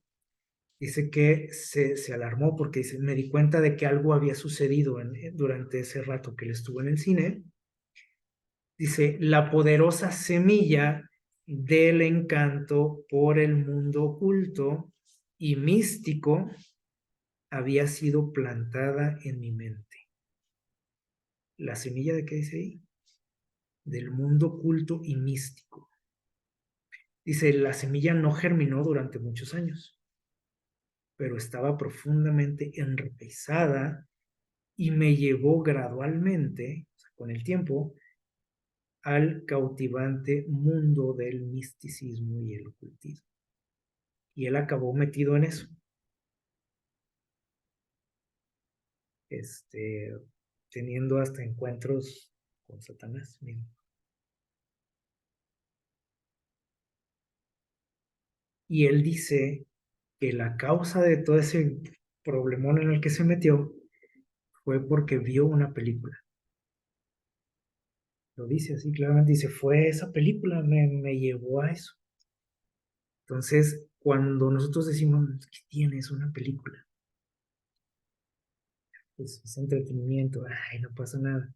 dice que se alarmó porque dice, me di cuenta de que algo había sucedido durante ese rato que él estuvo en el cine. Dice, la poderosa semilla del encanto por el mundo oculto y místico había sido plantada en mi mente. ¿La semilla de qué dice ahí? Del mundo oculto y místico. Dice, la semilla no germinó durante muchos años, pero estaba profundamente enraizada y me llevó gradualmente, o sea, con el tiempo, al cautivante mundo del misticismo y el ocultismo. Y él acabó metido en eso, este, teniendo hasta encuentros con Satanás mismo. Y él dice que la causa de todo ese problemón en el que se metió fue porque vio una película. Lo dice así claramente, dice, fue esa película, me llevó a eso. Entonces, cuando nosotros decimos, ¿qué tienes una película? Pues es entretenimiento, ay, no pasa nada.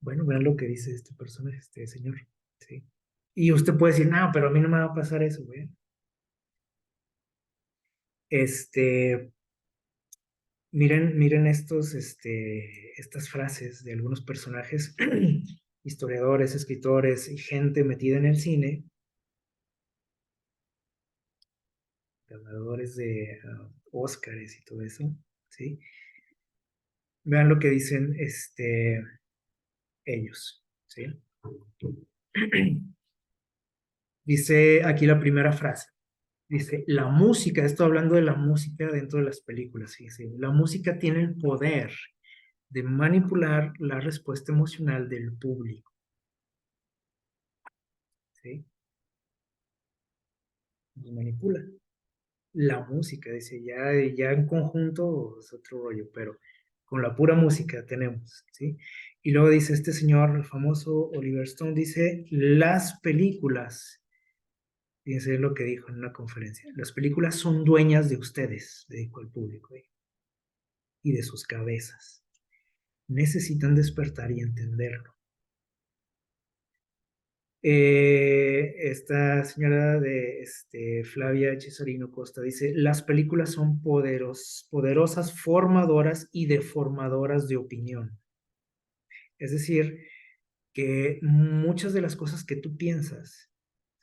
Bueno, vean lo que dice este personaje, este señor, ¿sí? Y usted puede decir, no, pero a mí no me va a pasar eso, güey. Este, miren estas frases de algunos personajes, historiadores, escritores y gente metida en el cine, ganadores de Óscares y todo eso, ¿sí? Vean lo que dicen ellos, ¿sí? Dice aquí la primera frase. Dice, la música, estoy hablando de la música dentro de las películas, ¿sí? Sí, la música tiene el poder de manipular la respuesta emocional del público, ¿sí? Nos manipula. La música, dice, ya en conjunto es otro rollo, pero con la pura música tenemos, ¿sí? Y luego dice este señor, el famoso Oliver Stone, dice, las películas, fíjense lo que dijo en una conferencia, las películas son dueñas de ustedes, le dijo al público, y de sus cabezas. Necesitan despertar y entenderlo. Esta señora de Flavia Cesarino Costa dice, las películas son poderosas formadoras y deformadoras de opinión. Es decir, que muchas de las cosas que tú piensas,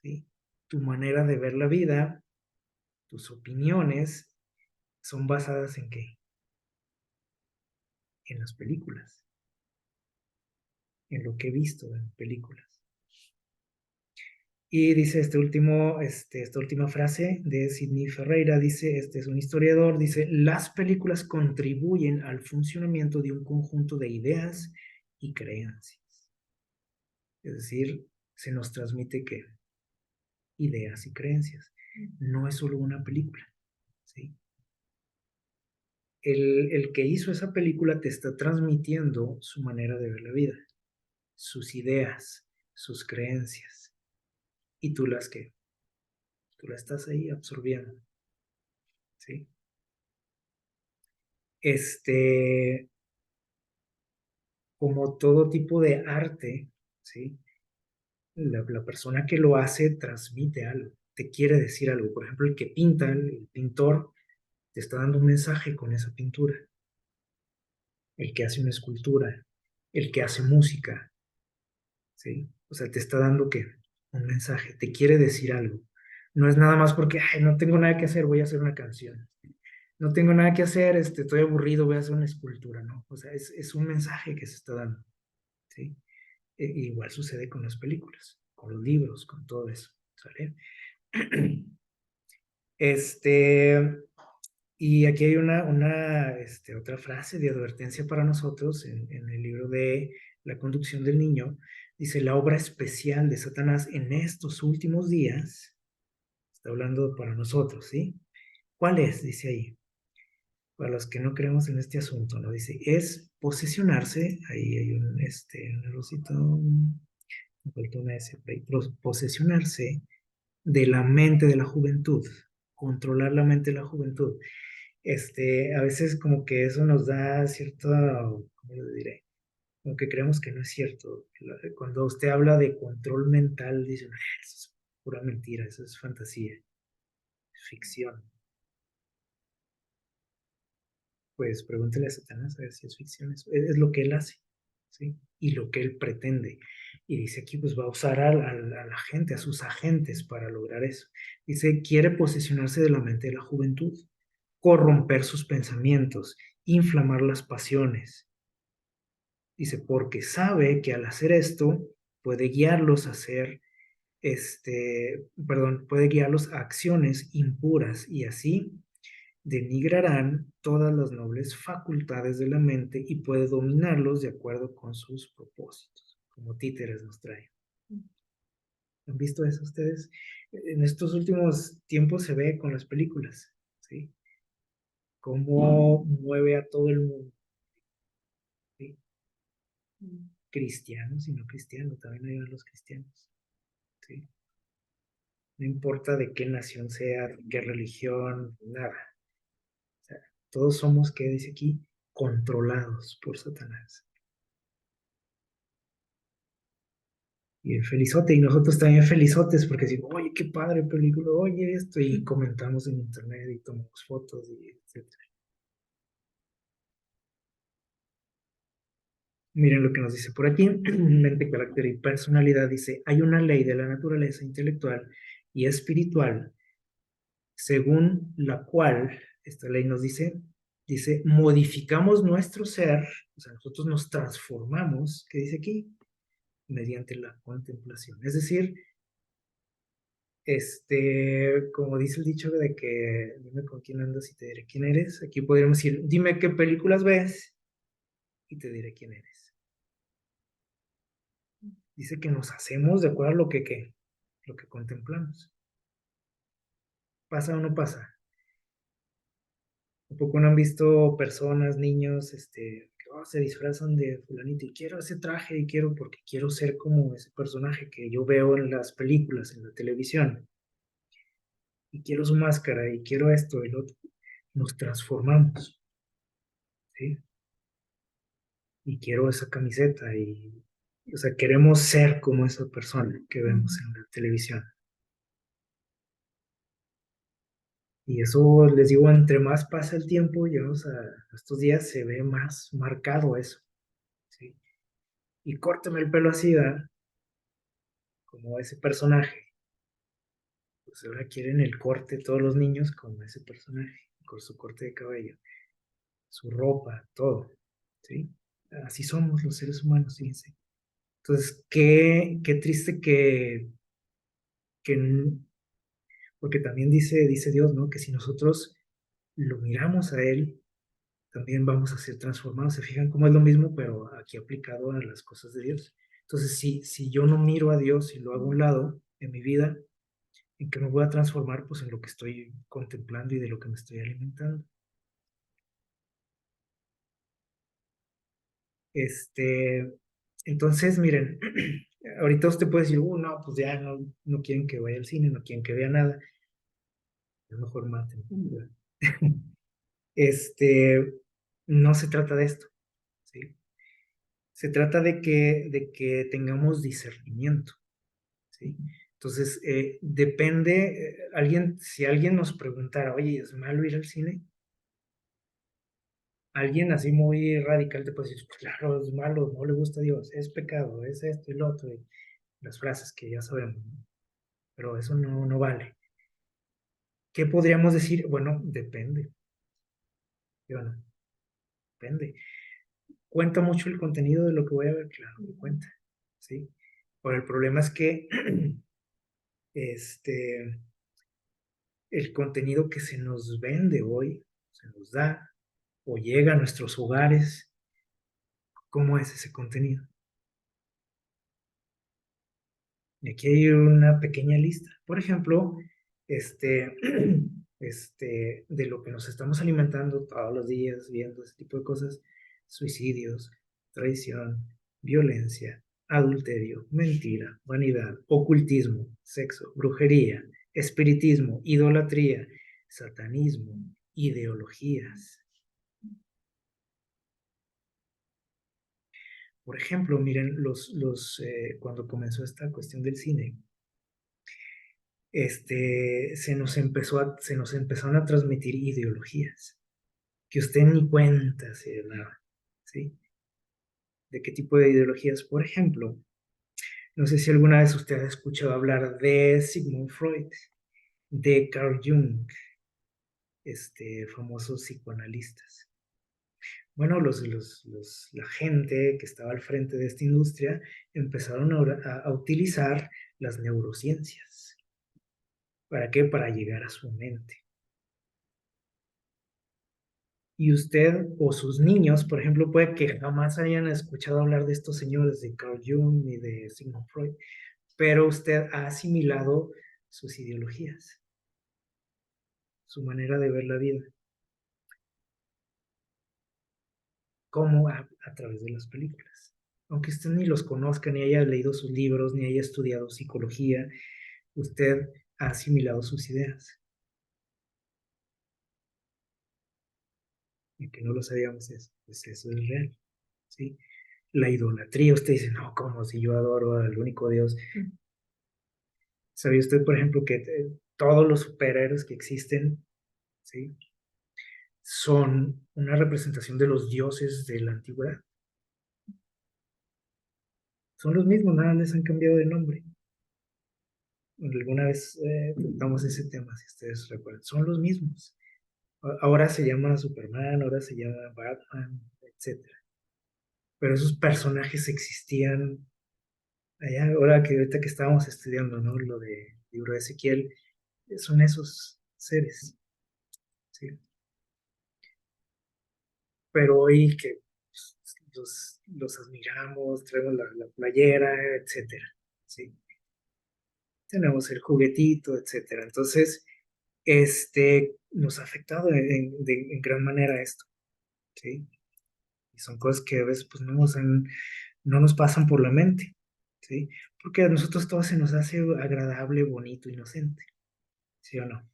¿sí? Tu manera de ver la vida, tus opiniones, son basadas en qué? En las películas, en lo que he visto en películas. Y dice esta última frase de Sidney Ferreira, dice, este es un historiador, dice, las películas contribuyen al funcionamiento de un conjunto de ideas y creencias. Es decir, se nos transmite que ideas y creencias. No es solo una película, ¿sí? El que hizo esa película te está transmitiendo su manera de ver la vida, sus ideas, sus creencias, y tú las estás ahí absorbiendo, ¿sí? Este, como todo tipo de arte, ¿sí? La persona que lo hace transmite algo, te quiere decir algo. Por ejemplo, el que pinta, el pintor, te está dando un mensaje con esa pintura. El que hace una escultura, el que hace música, ¿sí? O sea, te está dando ¿qué? Un mensaje, te quiere decir algo. No es nada más porque, ay, no tengo nada que hacer, voy a hacer una canción. No tengo nada que hacer, estoy aburrido, voy a hacer una escultura, ¿no? O sea, es un mensaje que se está dando, ¿sí? Igual sucede con las películas, con los libros, con todo eso, ¿sale? Este, y aquí hay otra frase de advertencia para nosotros en el libro de La conducción del niño. Dice, la obra especial de Satanás en estos últimos días, está hablando para nosotros, ¿sí? ¿Cuál es? Dice ahí, para los que no creemos en este asunto, ¿no? Dice, es posesionarse, ahí hay un rosito, me faltó una S, por ahí, posesionarse de la mente de la juventud, controlar la mente de la juventud. A veces como que eso nos da cierto, ¿cómo lo diré? Como que creemos que no es cierto. Cuando usted habla de control mental, dice, "Ah, eso pura mentira, eso es fantasía, ficción. Pues pregúntele a Satanás a ver si es ficción. Es lo que él hace, ¿sí? Y lo que él pretende. Y dice aquí, pues va a usar a la gente, a sus agentes para lograr eso. Dice, quiere posesionarse de la mente de la juventud, corromper sus pensamientos, inflamar las pasiones. Dice, porque sabe que al hacer esto puede guiarlos a hacer, perdón, puede guiarlos a acciones impuras y así denigrarán todas las nobles facultades de la mente y puede dominarlos de acuerdo con sus propósitos, como títeres nos trae. ¿Han visto eso ustedes? En estos últimos tiempos se ve con las películas, ¿sí? Cómo mueve a todo el mundo, ¿sí? Cristianos y no cristianos, también ayudan los cristianos, ¿sí? No importa de qué nación sea, de qué religión, nada. O sea, todos somos, ¿qué dice aquí? Controlados por Satanás. Y el felizote, y nosotros también felizotes, porque decimos, oye, qué padre película, oye esto, y comentamos en internet y tomamos fotos, y etcétera. Miren lo que nos dice por aquí, mente, carácter y personalidad, dice, hay una ley de la naturaleza intelectual y espiritual, según la cual, esta ley nos dice, modificamos nuestro ser, o sea, nosotros nos transformamos, ¿qué dice aquí? Mediante la contemplación. Es decir, como dice el dicho de que dime con quién andas y te diré quién eres, aquí podríamos decir, dime qué películas ves y te diré quién eres. Dice que nos hacemos de acuerdo a lo que contemplamos. ¿Pasa o no pasa? ¿Un poco no han visto personas, niños, que se disfrazan de fulanito y quiero ese traje y quiero porque quiero ser como ese personaje que yo veo en las películas, en la televisión, y quiero su máscara y quiero esto y lo otro? Nos transformamos, ¿sí? Y quiero esa camiseta o sea, queremos ser como esa persona que vemos en la televisión. Y eso, les digo, entre más pasa el tiempo, ya, o sea, estos días se ve más marcado eso, ¿sí? Y córtame el pelo así, ¿verdad? Como ese personaje. Pues ahora quieren el corte todos los niños como ese personaje, con su corte de cabello, su ropa, todo, ¿sí? Así somos los seres humanos, fíjense. Entonces, qué triste que porque también dice Dios, ¿no? Que si nosotros lo miramos a Él, también vamos a ser transformados. Se fijan cómo es lo mismo, pero aquí aplicado a las cosas de Dios. Entonces, si yo no miro a Dios y lo hago a un lado en mi vida, ¿en qué me voy a transformar? Pues en lo que estoy contemplando y de lo que me estoy alimentando. Este, entonces, miren, ahorita usted puede decir, no, pues ya no quieren que vaya al cine, no quieren que vea nada, es mejor maten. Este, no se trata de esto, ¿sí? Se trata de que tengamos discernimiento, ¿sí? Entonces, depende, si alguien nos preguntara, oye, ¿es malo ir al cine? Alguien así muy radical te puede decir, pues claro, es malo, no le gusta a Dios, es pecado, es esto y lo otro, y las frases que ya sabemos, ¿no? Pero eso no vale. ¿Qué podríamos decir? Bueno, depende, ¿sí o no? Depende. ¿Cuenta mucho el contenido de lo que voy a ver? Claro que cuenta, ¿sí? Pero el problema es que este, el contenido que se nos vende hoy, se nos da o llega a nuestros hogares, ¿cómo es ese contenido? Y aquí hay una pequeña lista. Por ejemplo, este, de lo que nos estamos alimentando todos los días, viendo ese tipo de cosas, suicidios, traición, violencia, adulterio, mentira, vanidad, ocultismo, sexo, brujería, espiritismo, idolatría, satanismo, ideologías. Por ejemplo, miren, cuando comenzó esta cuestión del cine, se nos empezaron a transmitir ideologías que usted ni cuenta se daba, ¿sí? ¿De qué tipo de ideologías? Por ejemplo, no sé si alguna vez usted ha escuchado hablar de Sigmund Freud, de Carl Jung, famosos psicoanalistas. Bueno, la gente que estaba al frente de esta industria empezaron a utilizar las neurociencias. ¿Para qué? Para llegar a su mente. Y usted o sus niños, por ejemplo, puede que jamás hayan escuchado hablar de estos señores, de Carl Jung ni de Sigmund Freud, pero usted ha asimilado sus ideologías, su manera de ver la vida. ¿Cómo? A través de las películas. Aunque usted ni los conozca, ni haya leído sus libros, ni haya estudiado psicología, usted ha asimilado sus ideas. Y que no lo sabíamos eso, pues eso es real, ¿sí? La idolatría, usted dice, no, ¿cómo? Si yo adoro al único Dios. ¿Sabía usted, por ejemplo, que todos los superhéroes que existen, ¿sí? Son una representación de los dioses de la antigüedad? Son los mismos, nada les han cambiado de nombre. Alguna vez tratamos ese tema, si ustedes recuerdan. Son los mismos. Ahora se llama Superman, ahora se llama Batman, etcétera. Pero esos personajes existían allá, ahora que ahorita que estábamos estudiando, ¿no? Lo de libro de Ezequiel, son esos seres, ¿sí? Pero hoy que pues, los admiramos, traemos la playera, etcétera, ¿sí? Tenemos el juguetito, etcétera. Entonces, nos ha afectado en gran manera esto, ¿sí? Y son cosas que a veces pues, no nos pasan por la mente, ¿sí? Porque a nosotros todo se nos hace agradable, bonito, inocente, ¿sí o no?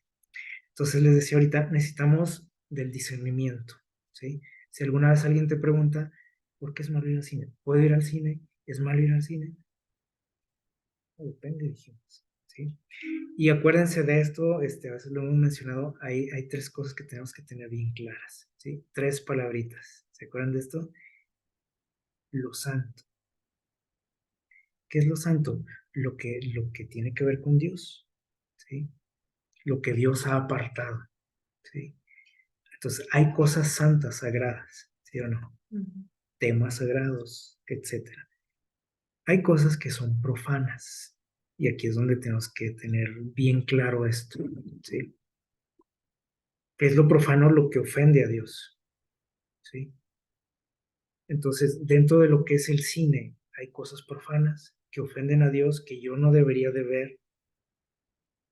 Entonces les decía ahorita, necesitamos del discernimiento, ¿sí? Si alguna vez alguien te pregunta, ¿por qué es malo ir al cine? ¿Puedo ir al cine? ¿Es malo ir al cine? No, depende, dijimos, ¿sí? Y acuérdense de esto, a veces lo hemos mencionado, hay tres cosas que tenemos que tener bien claras, ¿sí? Tres palabritas, ¿se acuerdan de esto? Lo santo. ¿Qué es lo santo? Lo que tiene que ver con Dios, ¿sí? Lo que Dios ha apartado, ¿sí? Entonces, hay cosas santas, sagradas, ¿sí o no? Temas sagrados, etcétera. Hay cosas que son profanas, y aquí es donde tenemos que tener bien claro esto, ¿sí? ¿Qué es lo profano? Lo que ofende a Dios, ¿sí? Entonces, dentro de lo que es el cine, hay cosas profanas que ofenden a Dios que yo no debería de ver,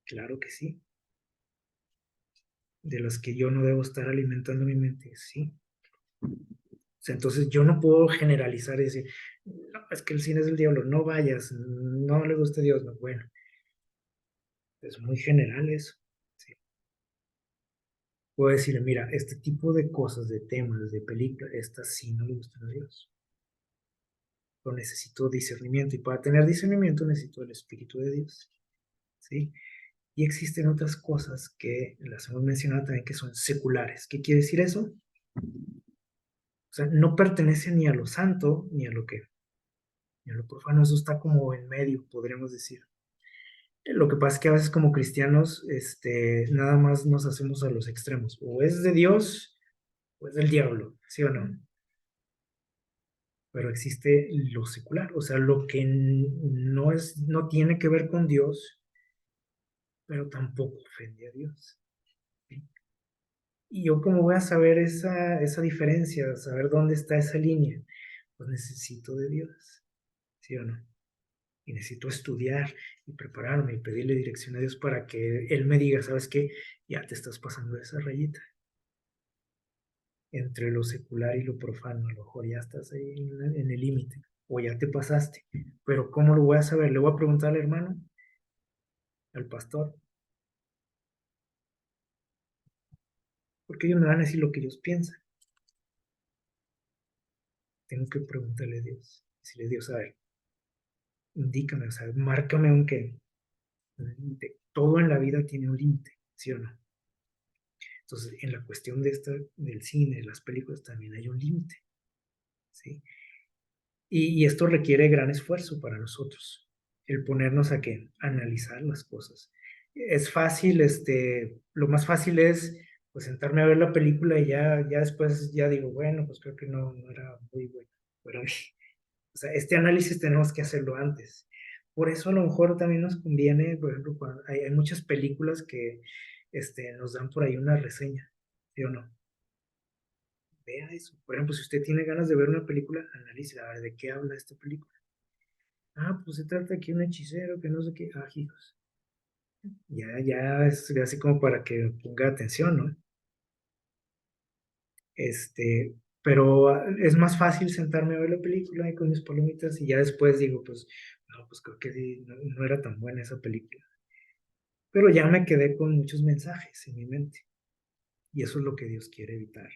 claro que sí, de las que yo no debo estar alimentando mi mente, sí. O sea, entonces yo no puedo generalizar y decir, no, es que el cine es del diablo, no vayas, no le gusta a Dios, no, bueno, es muy general eso, sí. Puedo decirle, mira, este tipo de cosas, de temas, de películas, estas sí no le gustan a Dios. Pero necesito discernimiento y para tener discernimiento necesito el Espíritu de Dios, ¿sí? Y existen otras cosas que las hemos mencionado también que son seculares. ¿Qué quiere decir eso? O sea, no pertenece ni a lo santo ni a lo que, ni a lo profano. Eso está como en medio, podríamos decir. Lo que pasa es que a veces como cristianos, nada más nos hacemos a los extremos. O es de Dios o es del diablo, ¿sí o no? Pero existe lo secular, o sea, lo que no tiene que ver con Dios, pero tampoco ofende a Dios, ¿sí? Y yo cómo voy a saber esa diferencia, saber dónde está esa línea, pues necesito de Dios, ¿sí o no? Y necesito estudiar y prepararme y pedirle dirección a Dios para que Él me diga, ¿sabes qué? Ya te estás pasando esa rayita entre lo secular y lo profano, a lo mejor ya estás ahí en el límite, o ya te pasaste, pero ¿cómo lo voy a saber? Le voy a preguntar al hermano, al pastor, porque ellos me van a decir lo que ellos piensan. Tengo que preguntarle a Dios, decirle a Dios, a ver, indícame, o sea, márcame un qué, límite. Todo en la vida tiene un límite, ¿sí o no? Entonces, en la cuestión de del cine, de las películas, también hay un límite, ¿sí? Y esto requiere gran esfuerzo para nosotros, el ponernos a qué, analizar las cosas. Es fácil, lo más fácil es pues sentarme a ver la película y ya después ya digo, bueno, pues creo que no era muy bueno para mí. O sea, este análisis tenemos que hacerlo antes. Por eso a lo mejor también nos conviene, por ejemplo, cuando hay muchas películas que nos dan por ahí una reseña, ¿sí o no? Vea eso. Por ejemplo, si usted tiene ganas de ver una película, analice, a ver, ¿de qué habla esta película? Ah, pues se trata aquí de un hechicero que no sé qué. Ah, hijos. Ya es así como para que ponga atención, ¿no? Pero es más fácil sentarme a ver la película ahí con mis palomitas y ya después digo, pues, no, pues creo que sí, no era tan buena esa película. Pero ya me quedé con muchos mensajes en mi mente y eso es lo que Dios quiere evitar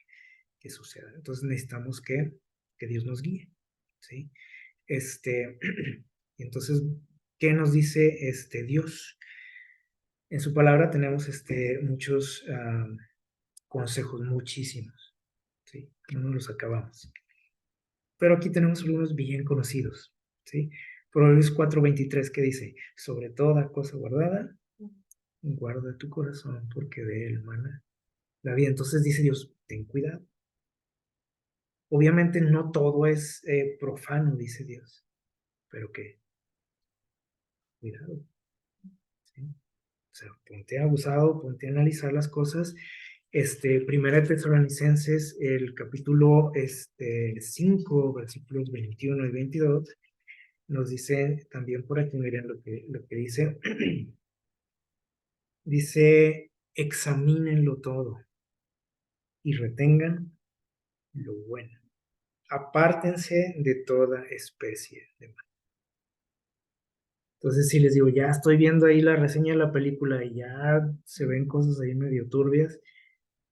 que suceda. Entonces necesitamos que Dios nos guíe, ¿sí? Y entonces, ¿qué nos dice Dios? En su palabra tenemos muchos consejos, muchísimos, ¿sí? No nos los acabamos. Pero aquí tenemos algunos bien conocidos, ¿sí? Proverbios 4:23 que dice, sobre toda cosa guardada, guarda tu corazón porque de él mana la vida. Entonces dice Dios, ten cuidado. Obviamente no todo es profano, dice Dios, pero que cuidado, ¿sí? O sea, ponte abusado, ponte a analizar las cosas. Primera de Tesalonicenses, el capítulo 5, versículos 21 y 22, nos dice también por aquí, miren lo que dice. Dice, examínenlo todo y retengan lo bueno. Apártense de toda especie de mal. Entonces, si les digo, ya estoy viendo ahí la reseña de la película y ya se ven cosas ahí medio turbias,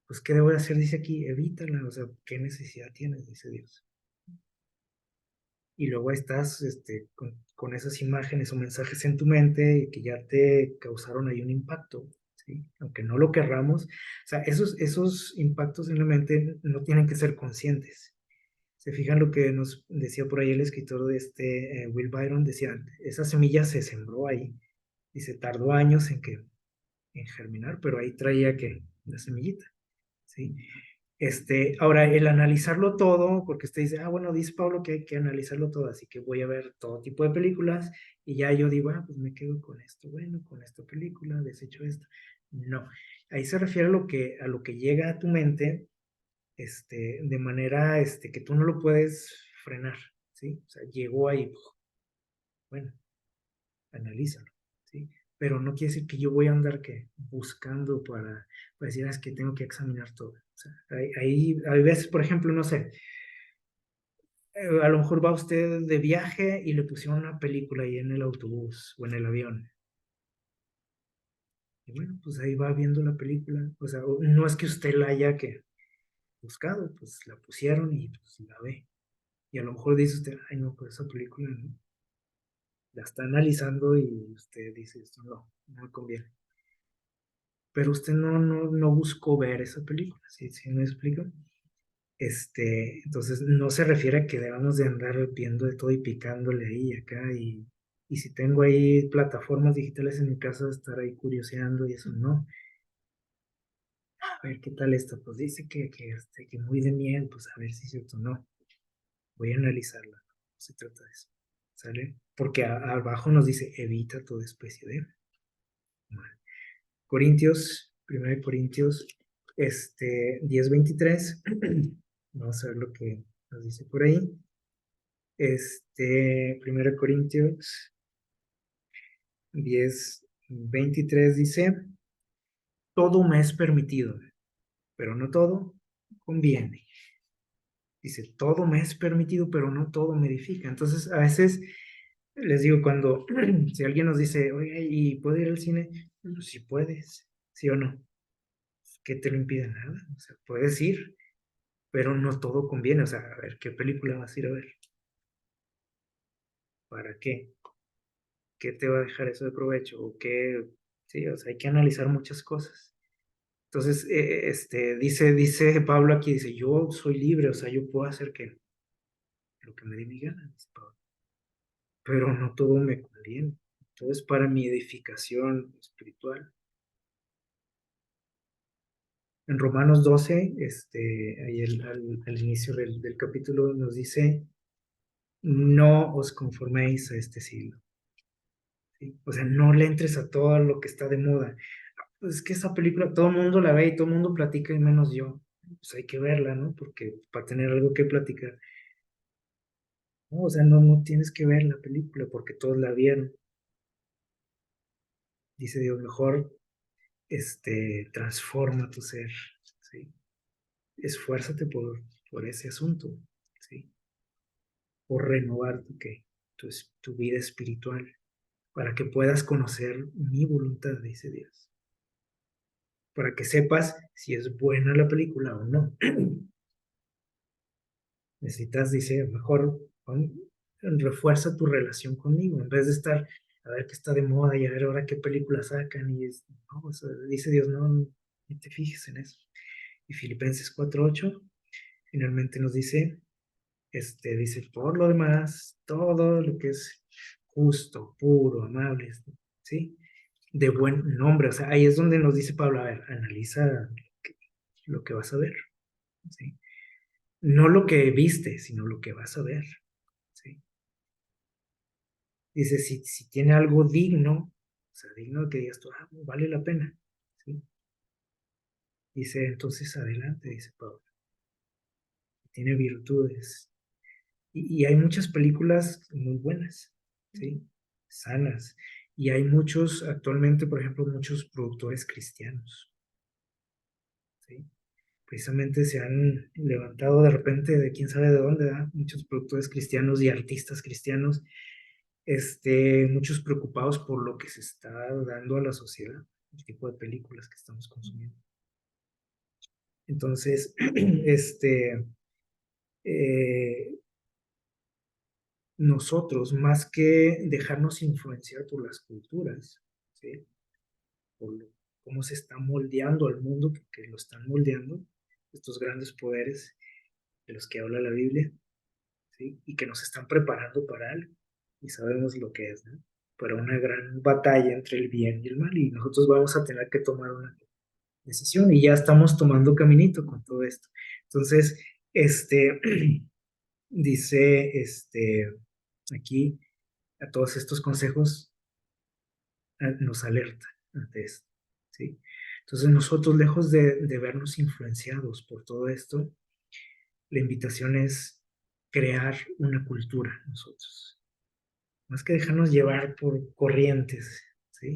pues, ¿qué debo de hacer? Dice aquí, evítala, o sea, ¿qué necesidad tienes? Dice Dios. Y luego estás con esas imágenes o mensajes en tu mente que ya te causaron ahí un impacto, ¿sí? Aunque no lo querramos. O sea, esos impactos en la mente no tienen que ser conscientes. Se fijan lo que nos decía por ahí el escritor de Will Byron, decía, esa semilla se sembró ahí y se tardó años en germinar, pero ahí traía que la semillita, ¿sí? Ahora, el analizarlo todo, porque usted dice, bueno, dice Pablo que hay que analizarlo todo, así que voy a ver todo tipo de películas y ya yo digo, pues me quedo con esto, bueno, con esta película, desecho esto. No, ahí se refiere a lo que llega a tu mente, de manera, que tú no lo puedes frenar, ¿sí? O sea, llegó ahí, bueno, analízalo, ¿sí? Pero no quiere decir que yo voy a andar buscando para decir, es que tengo que examinar todo. O sea, hay veces, por ejemplo, no sé, a lo mejor va usted de viaje y le pusieron una película ahí en el autobús o en el avión. Y bueno, pues ahí va viendo la película. O sea, no es que usted la haya buscado, pues la pusieron y pues la ve. Y a lo mejor dice usted, ay no, pues esa película no. La está analizando y usted dice, esto no me conviene. Pero usted no buscó ver esa película, ¿sí me explico? Entonces no se refiere a que debamos de andar viendo de todo y picándole ahí y acá y si tengo ahí plataformas digitales en mi casa, estar ahí curioseando y eso, no. A ver, ¿qué tal esto? Pues dice que muy de miel, pues a ver si es cierto, no. Voy a analizarla, no se trata de eso, ¿sale? Porque abajo nos dice, evita toda especie de mal. Corintios, 1 Corintios, 10:23, vamos a ver lo que nos dice por ahí. 1 Corintios 10:23 dice, todo me es permitido, pero no todo conviene. Dice, todo me es permitido, pero no todo me edifica. Entonces, a veces les digo, cuando, si alguien nos dice, oye, ¿y puedo ir al cine? Pues si puedes, ¿sí o no? ¿Qué te lo impide? Nada. O sea, puedes ir, pero no todo conviene. O sea, a ver, ¿qué película vas a ir a ver? ¿Para qué? ¿qué te va a dejar eso de provecho? O qué, sí, o sea, hay que analizar muchas cosas. Entonces, dice Pablo aquí, dice, yo soy libre, o sea, yo puedo hacer que lo que me dé mi gana, dice Pablo, pero no todo me conviene. Todo es para mi edificación espiritual. En Romanos 12, ahí al inicio del capítulo nos dice, no os conforméis a este siglo. ¿Sí? O sea, no le entres a todo lo que está de moda. Pues es que esa película todo el mundo la ve y todo el mundo platica y menos yo. Pues hay que verla, ¿no? Porque para tener algo que platicar. No, o sea, no tienes que ver la película porque todos la vieron. Dice Dios, mejor transforma tu ser, ¿sí? Esfuérzate por ese asunto, ¿sí? Por renovar tu vida espiritual, para que puedas conocer mi voluntad, dice Dios. Para que sepas si es buena la película o no. Necesitas, dice, mejor refuerza tu relación conmigo, en vez de estar a ver qué está de moda y a ver ahora qué película sacan. No, o sea, dice Dios, no te fijes en eso. Y Filipenses 4:8 finalmente nos dice, por lo demás, todo lo que es justo, puro, amable, ¿sí? De buen nombre. O sea, ahí es donde nos dice Pablo, a ver, analiza lo que vas a ver, ¿sí? No lo que viste, sino lo que vas a ver, ¿sí? Dice, si tiene algo digno, o sea, digno de que digas tú, vale la pena, ¿sí? Dice, entonces adelante, dice Pablo. Tiene virtudes. Y hay muchas películas muy buenas, ¿sí? Sanas. Y hay muchos, actualmente, por ejemplo, muchos productores cristianos, ¿sí? Precisamente se han levantado de repente de quién sabe de dónde, ¿verdad? Muchos productores cristianos y artistas cristianos, muchos preocupados por lo que se está dando a la sociedad, el tipo de películas que estamos consumiendo. Entonces, eh, nosotros, más que dejarnos influenciar por las culturas, ¿sí? Por cómo se está moldeando al mundo, porque lo están moldeando, estos grandes poderes de los que habla la Biblia, ¿sí? Y que nos están preparando para algo, y sabemos lo que es, ¿no? Para una gran batalla entre el bien y el mal, y nosotros vamos a tener que tomar una decisión, y ya estamos tomando caminito con todo esto. Entonces, dice, aquí, a todos estos consejos nos alerta ante esto, ¿sí? Entonces nosotros, lejos de vernos influenciados por todo esto, la invitación es crear una cultura nosotros, más que dejarnos llevar por corrientes, ¿sí?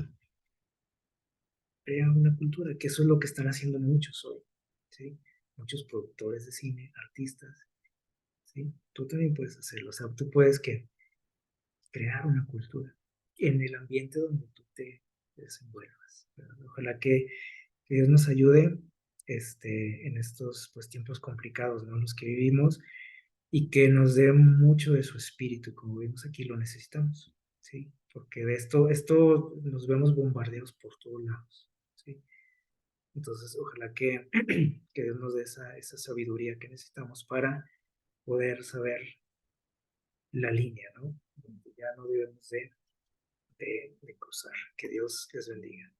Crea una cultura, que eso es lo que están haciendo muchos hoy, ¿sí? Muchos productores de cine, artistas, ¿sí? Tú también puedes hacerlo, o sea, tú puedes crear una cultura en el ambiente donde tú te desenvuelvas, ¿verdad? Ojalá que Dios nos ayude en estos pues, tiempos complicados, ¿no? Los que vivimos, y que nos dé mucho de su espíritu, como vimos aquí, lo necesitamos, ¿sí? Porque de esto nos vemos bombardeados por todos lados, ¿sí? Entonces, ojalá que Dios nos dé esa sabiduría que necesitamos para poder saber la línea, ¿no? Donde ya no debemos de cruzar. Que Dios les bendiga.